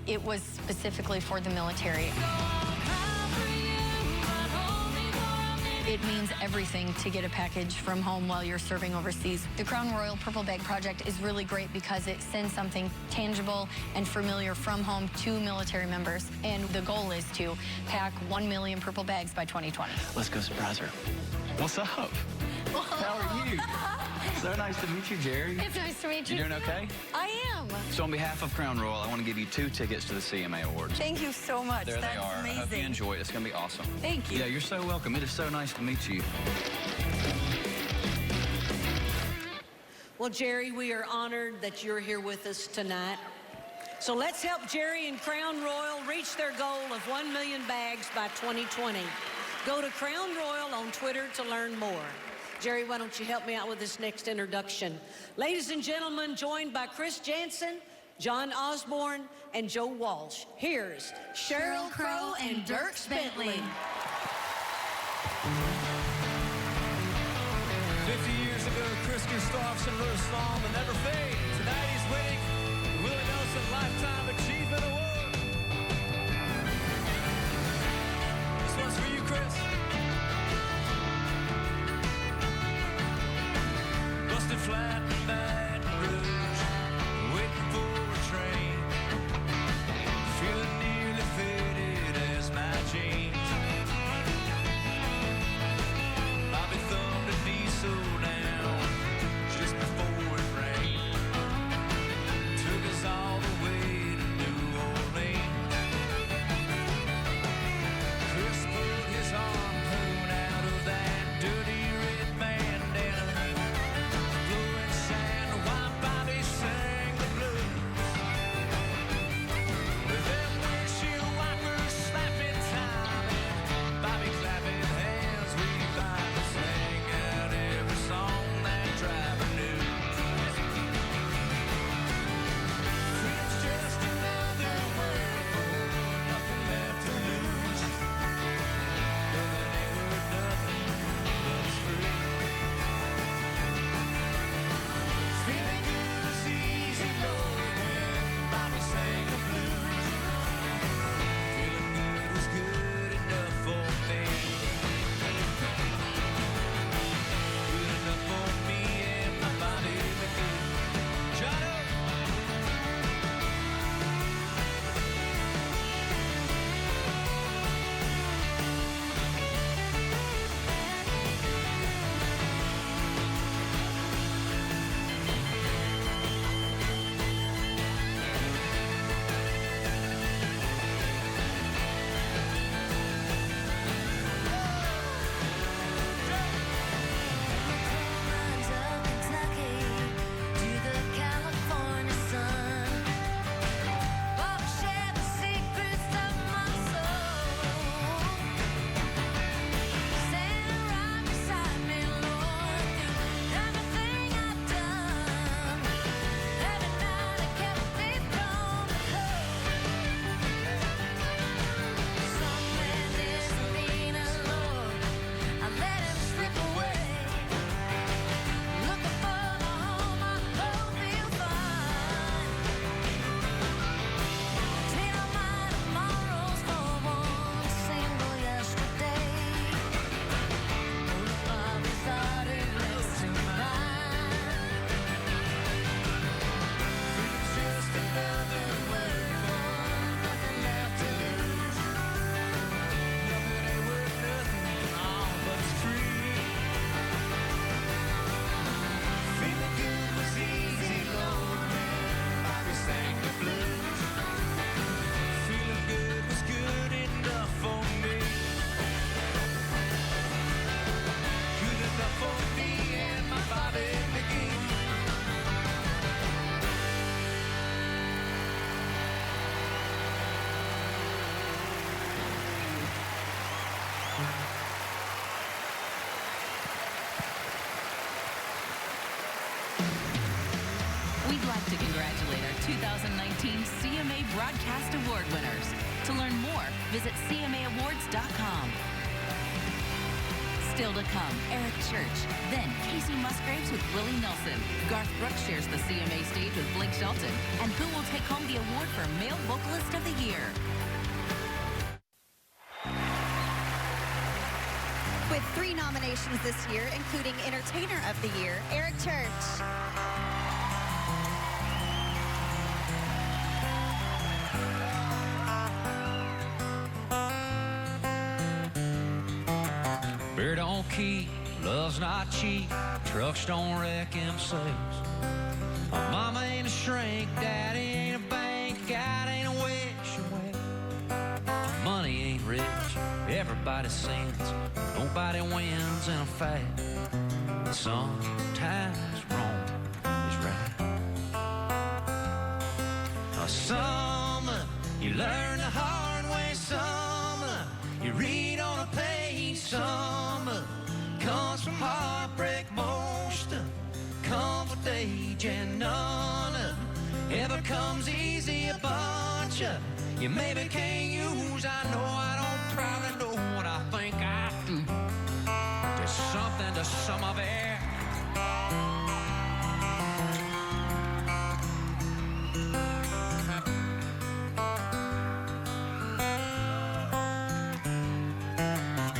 it was specifically for the military. It means everything to get a package from home while you're serving overseas. The Crown Royal Purple Bag Project is really great because it sends something tangible and familiar from home to military members. And the goal is to pack 1 million purple bags by 2020. Let's go surprise her. What's up? How are you? So nice to meet you, Jerry. It's nice to meet you. You doing okay? I am. So on behalf of Crown Royal, I want to give you 2 tickets to the CMA Awards. Thank you so much. There That's they are. amazing. I hope you enjoy it. It's going to be awesome. Thank you. Yeah, you're so welcome. It is so nice to meet you. Well, Jerry, we are honored that you're here with us tonight. So let's help Jerry and Crown Royal reach their goal of 1 million bags by 2020. Go to Crown Royal on Twitter to learn more. Jerry, why don't you help me out with this next introduction? Ladies and gentlemen, joined by Chris Jansen, John Osborne, and Joe Walsh. Here's Sheryl Crow and Dierks Bentley. 50 years ago, Chris Gustafson wrote a song that never fades. Tonight he's winning the Willie Nelson Lifetime Achievement Award. This one's for you, Chris. Busted flat in Baton Rouge, waiting for a train. Feeling nearly faded as my jeans. Bobby thumbed a diesel down just before it rained. Took us all the way to New Orleans. Chris pulled his harpoon out of that dirty red bandana. Blowing sand while Bobby sang the blues. Them windshield wipers slapping time and Bobby clapping hands. We Bobby sang out every song that driver knew. Freedom's just another word for nothing left to lose. Nothing ain't worth nothing, but it's free. Feeling good was easy, Lord, when Bobby sang the blues. Feeling good was good enough for me. Good enough for me and my Bobby McGee. Johnny! We'd like to congratulate our 2019 CMA Broadcast Award winners. To learn more, visit CMAAwards.com. Still to come, Eric Church. Then Casey Musgraves with Willie Nelson. Garth Brooks shares the CMA stage with Blake Shelton. And who will take home the award for Male Vocalist of the Year? With 3 nominations this year, including Entertainer of the Year, Eric Church. Bear don't keep Love's not cheap, trucks don't wreck themselves. My mama ain't a shrink, daddy ain't a bank, God ain't a wish away. Money ain't rich, everybody sins, nobody wins in a fight. But sometimes wrong is right. Some you learn the hard way, some you read on a page, some comes from heartbreak, most comes with age, and none ever comes easy. A bunch you maybe can't use. I know I don't probably know what I think I do. There's something to some of it.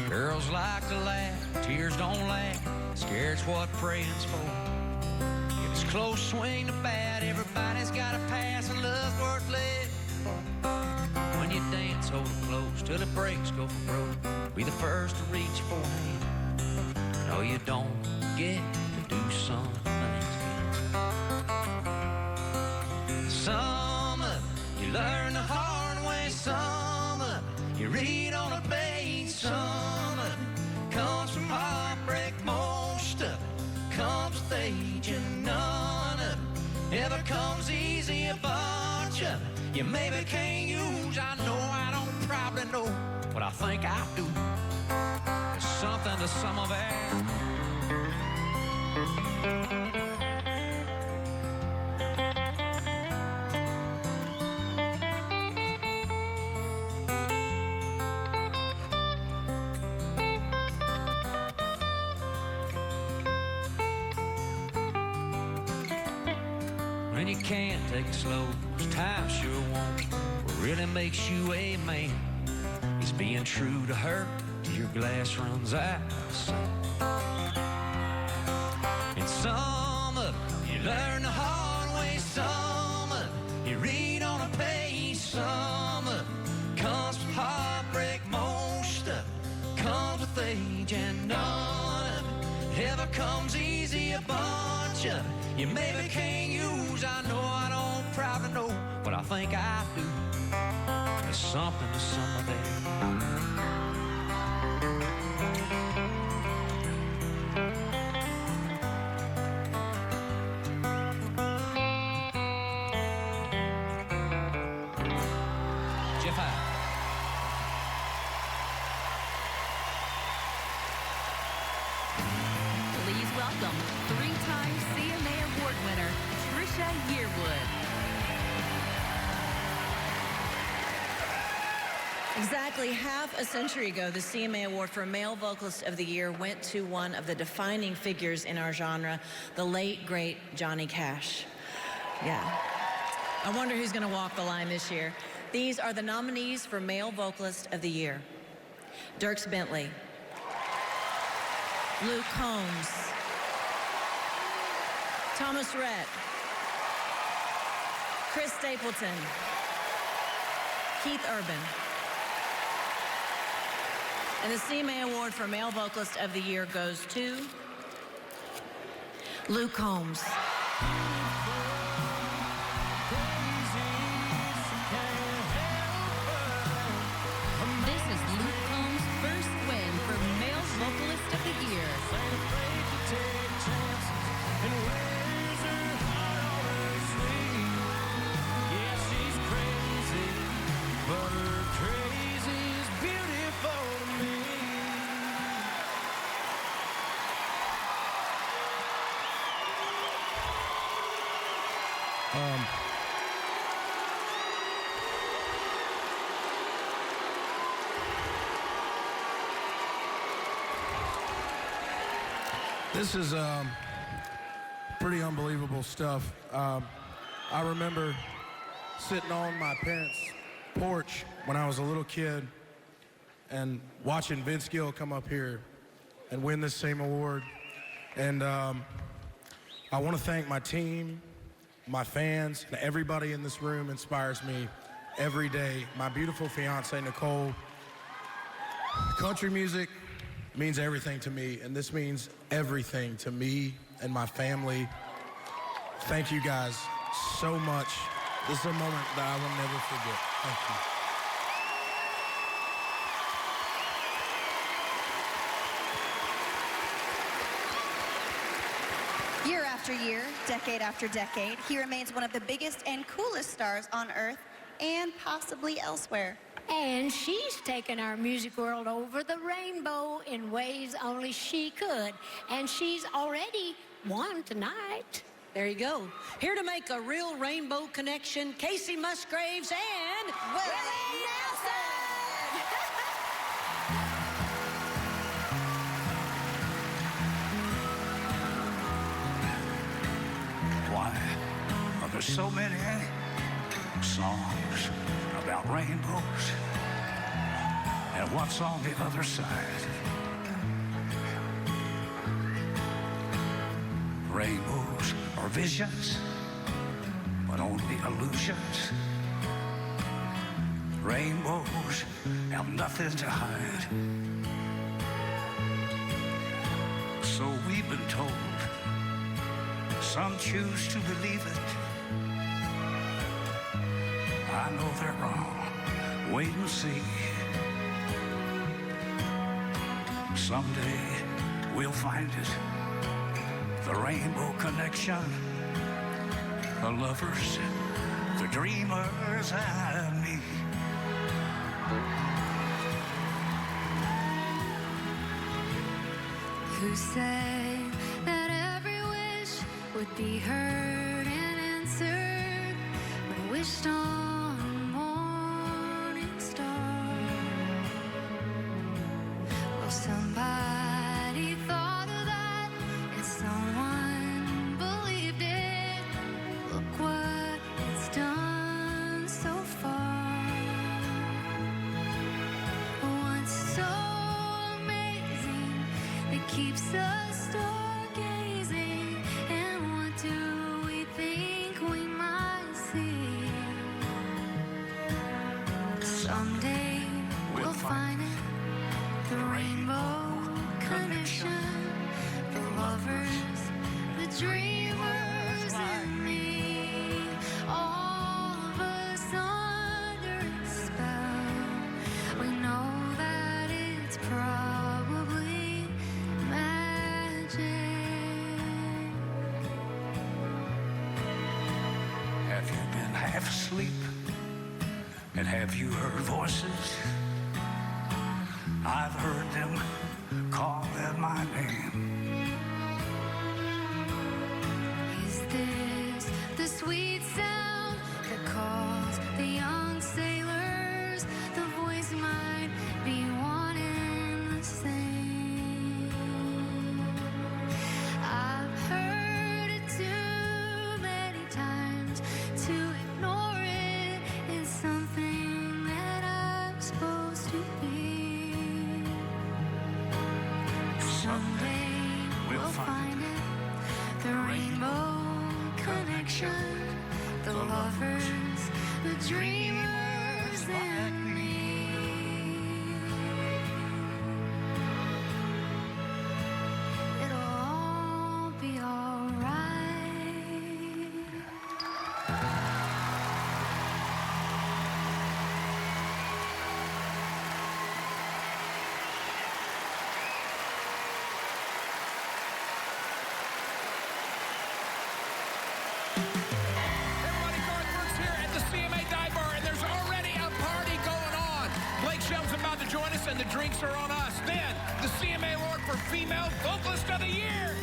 Girls like to laugh, tears don't laugh, scared's what praying's for. If it's close, swing the bat, everybody's got a pass, and love's worth living for. When you dance, hold it close till the brakes go for broke. Be the first to reach for a hand. No, you don't get to do some things again. Some you learn the hard way, some you read on a page, some comes from heartbreak, most comes with age, and none ever comes easy. A bunch you maybe can't use. I know I don't probably know what I think I do. There's something to some of it. When you can't take it slow, 'cause time sure won't. What really makes you a man is being true to her till your glass runs out of sun. And some of you learn the hard way, some you read on a page, some comes from heartbreak, most comes with age, and none ever comes easy. A bunch you maybe can't use. I know I don't probably know what I think I do. There's something to some of that. Jeff High. Please welcome three-time CMA Award winner, Trisha Yearwood. Exactly half a century ago, the CMA Award for Male Vocalist of the Year went to one of the defining figures in our genre, the late, great Johnny Cash. Yeah. I wonder who's going to walk the line this year. These are the nominees for Male Vocalist of the Year. Dierks Bentley, Luke Combs, Thomas Rhett, Chris Stapleton, Keith Urban. And the CMA Award for Male Vocalist of the Year goes to Luke Combs. This is Luke Combs' first win for Male Vocalist of the Year. This is pretty unbelievable stuff. I remember sitting on my parents' porch when I was a little kid and watching Vince Gill come up here and win this same award. And I want to thank my team, my fans, and everybody in this room inspires me every day. My beautiful fiance, Nicole. Country music means everything to me, and this means everything to me and my family. Thank you guys so much. This is a moment that I will never forget. Thank you. Year after year, decade after decade, he remains one of the biggest and coolest stars on Earth and possibly elsewhere. And she's taken our music world over the rainbow in ways only she could. And she's already won tonight. There you go. Here to make a real rainbow connection, Casey Musgraves and Willie Nelson! Why are there so many songs about rainbows? And what's on the other side? Rainbows are visions, but only illusions. Rainbows have nothing to hide. So we've been told. Some choose to believe it. I know they're wrong. Wait and see. Someday we'll find it. The rainbow connection. The lovers, the dreamers, and me. Who say that every wish would be heard and answered when wished on a morning star? Well, somebody thought of that and someone believed it. Look what it's done so far. What's so amazing that keeps us stargazing, and what do we think we might see? Someday we'll find it, the rainbow connection, the lovers, the dreamers, and me. All of us under a spell. We know that it's probably magic. Have you been half asleep? And have you heard voices? I've heard them calling my name. Is this the sweet sound that calls the young sailors? The voice might be wanting the same. I've heard it too many times to ignore it. It's something that I'm supposed to be. Someday we'll find it, the rainbow connection, the lovers, the dreamers, and me. It'll all be alright. Everybody, Garth Brooks here at the CMA Dive Bar, and there's already a party going on. Blake Shelton's about to join us, and the drinks are on us. Then, the CMA Award for Female Vocalist of the Year.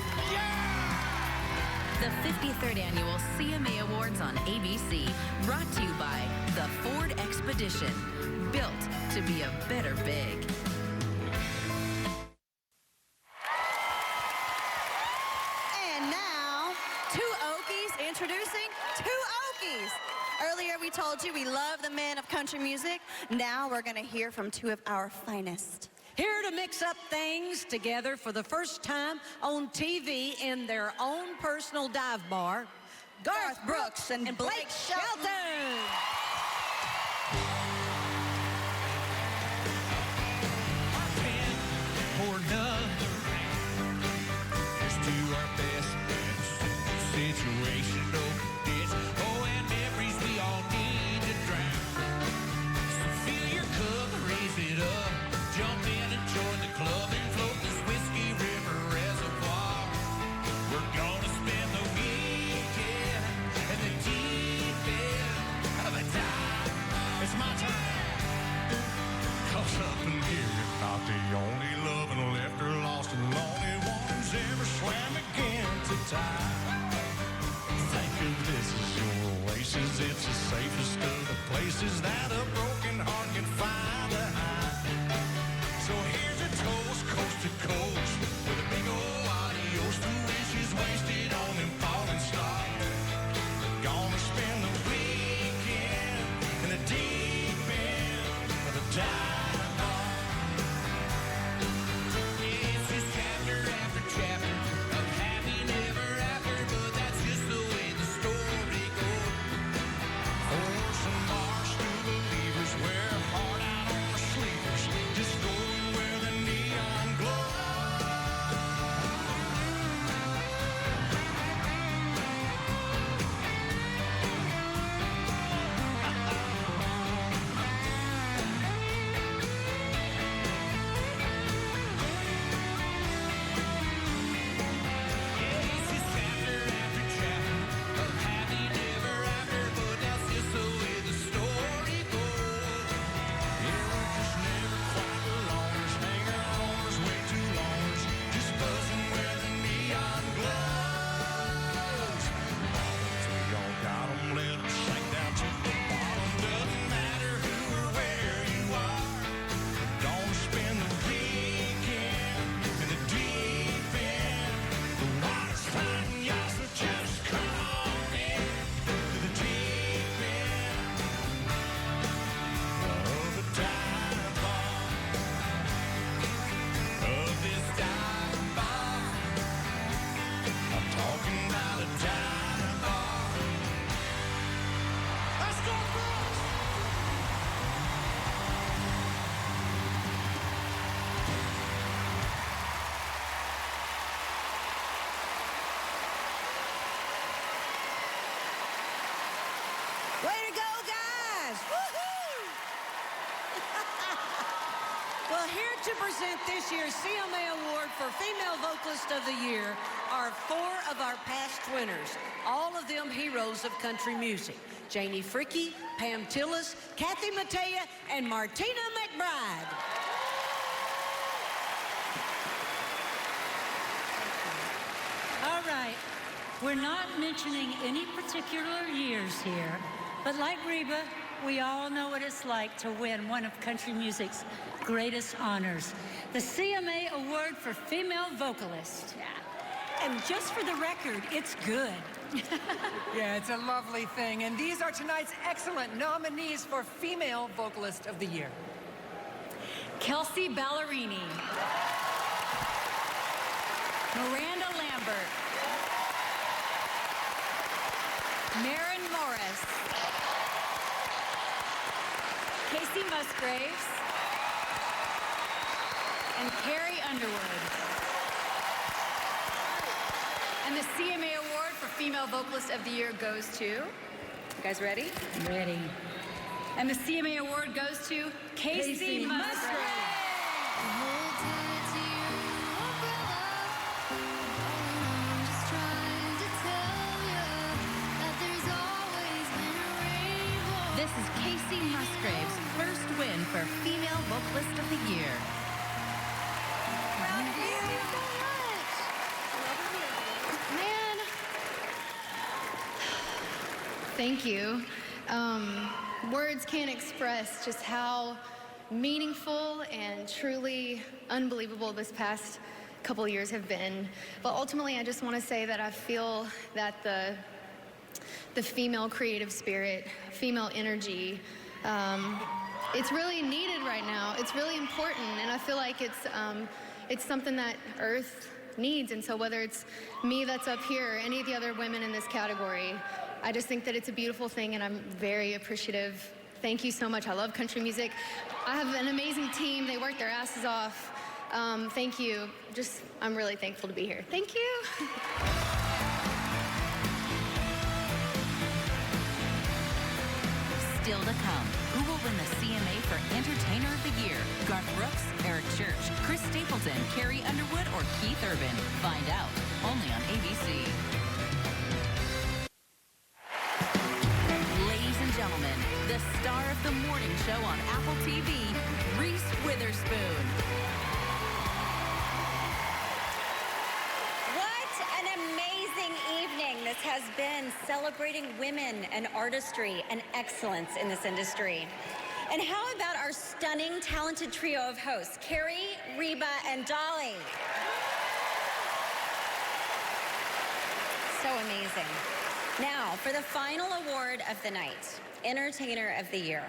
The 53rd Annual CMA Awards on ABC, brought to you by the Ford Expedition, built to be a better big. And now, two Okies introducing two Okies. Earlier we told you we love the men of country music. Now we're going to hear from two of our finest. Here to mix up things together for the first time on TV in their own personal dive bar, Garth Brooks and Blake Shelton. Pour nothing 'cause this is your oasis. It's the safest of the places that a broken heart can find a hide. So here's a toast, coast to coast, with a big old adios to wishes wasted on them falling stars. Gonna spend the weekend in the deep end of the dive bar. It's just chapter after chapter of happy never after, but that's just the way the story goes. For some marsh through believers wear hard out on the sleepers, just going where the neon glows. It's just chapter after chapter of happy never after, but that's just the way the story goes. Yeah, we're just never quite belongers, hanging on way too long, just buzzing where the neon glows. Once we all got 'em, let 'em sink down to the bottom. Doesn't matter who or where you are. Gonna spend the weekend in the deep end. The water's fine, y'all, so just come on in to the deep end of the dive bar. Of this dive bar. I'm talking about a dive bar. Let's go, Brooks! Way to go, guys! Woohoo! Well, here to present this year's CMA Award for Female Vocalist of the Year are 4 of our past winners, all of them heroes of country music. Janie Fricke, Pam Tillis, Kathy Mattea, and Martina McBride. All right, we're not mentioning any particular years here, but like Reba, we all know what it's like to win one of country music's greatest honors, the CMA Award for Female Vocalist. And just for the record, it's good. Yeah, it's a lovely thing. And these are tonight's excellent nominees for Female Vocalist of the Year. Kelsey Ballerini, Miranda Lambert, Maren Morris, Casey Musgraves, and Carrie Underwood. And the CMA Award for Female Vocalist of the Year goes to, you guys ready? Ready. And the CMA Award goes to Casey Musgraves. This is Casey Musgraves' first win for Female Vocalist of the Year. Man. Thank you. Words can't express just how meaningful and truly unbelievable this past couple years have been. But ultimately, I just want to say that I feel that the female creative spirit, female energy, it's really needed right now. It's really important, and I feel like it's something that Earth needs. And so whether it's me that's up here or any of the other women in this category, I just think that it's a beautiful thing, and I'm very appreciative. Thank you so much. I love country music. I have an amazing team. They work their asses off. Thank you. I'm really thankful to be here. Thank you. Still to come, who will win the CMA for Entertainer of the Year? Garth Brooks, Eric Church, Chris Stapleton, Carrie Underwood, or Keith Urban? Find out only on ABC. Ladies and gentlemen, the star of the morning show on Apple TV, Reese Witherspoon. What an amazing evening the This has been celebrating women and artistry and excellence in this industry. And how about our stunning, talented trio of hosts, Carrie, Reba, and Dolly? So amazing. Now, for the final award of the night, Entertainer of the Year.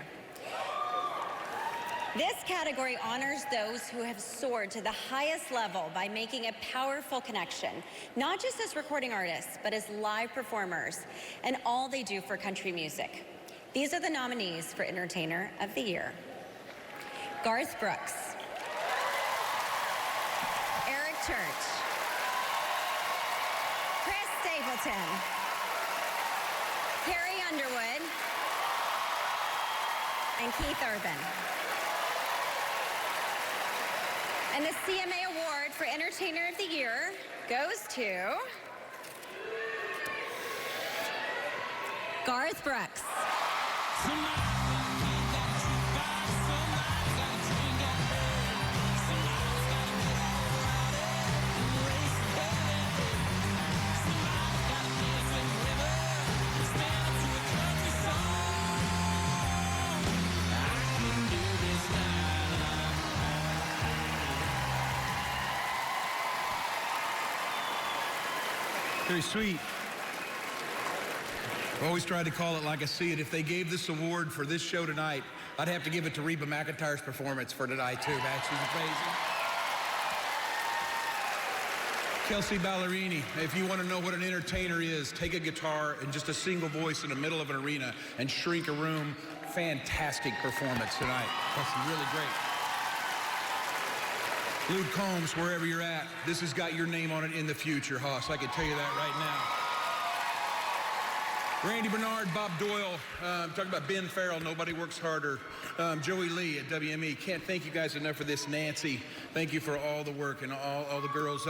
This category honors those who have soared to the highest level by making a powerful connection, not just as recording artists, but as live performers, and all they do for country music. These are the nominees for Entertainer of the Year. Garth Brooks, Eric Church, Chris Stapleton, Carrie Underwood, and Keith Urban. And the CMA Award for Entertainer of the Year goes to Garth Brooks. Very sweet. I always tried to call it like I see it. If they gave this award for this show tonight, I'd have to give it to Reba McEntire's performance for tonight, too, man. She was amazing. Kelsey Ballerini, if you want to know what an entertainer is, take a guitar and just a single voice in the middle of an arena and shrink a room. Fantastic performance tonight. That's really great. Luke Combs, wherever you're at, this has got your name on it in the future, Hoss. I can tell you that right now. Randy Bernard, Bob Doyle, talking about Ben Farrell, Nobody Works Harder. Joey Lee at WME. Can't thank you guys enough for this. Nancy, thank you for all the work, and all the girls.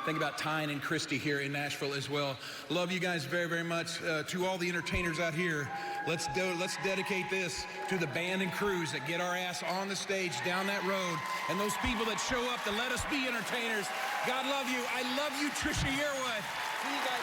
Think about Tyne and Christy here in Nashville as well. Love you guys very, very much. To all the entertainers out here, let's dedicate this to the band and crews that get our ass on the stage down that road, and those people that show up to let us be entertainers. God love you. I love you, Trisha Yearwood. See you guys.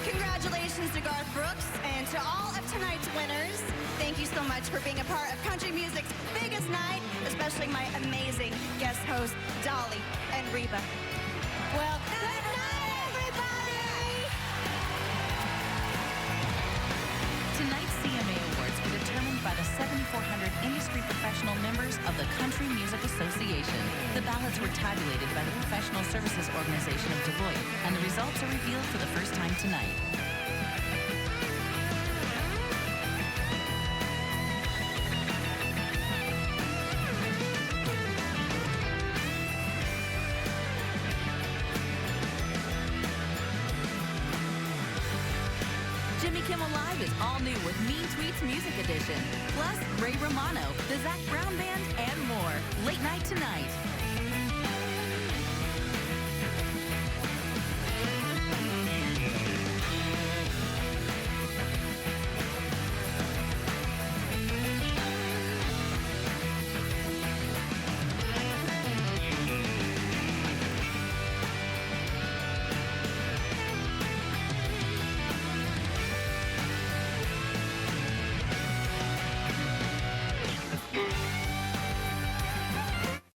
Congratulations to Garth Brooks and to all of tonight's winners. Thank you so much for being a part of country music's biggest night, especially my amazing guest hosts, Dolly and Reba. Well, good night, everybody! Tonight's CMA Awards were determined by the 7,400 industry professional members of the Country Music Association. The ballots were tabulated by the Professional Services Organization of Deloitte, and the results are revealed for the first time tonight. Jimmy Kimmel Live is all new with Mean Tweets Music Edition. Plus, Ray Romano, the Zach Brown Band, and more. Late night tonight.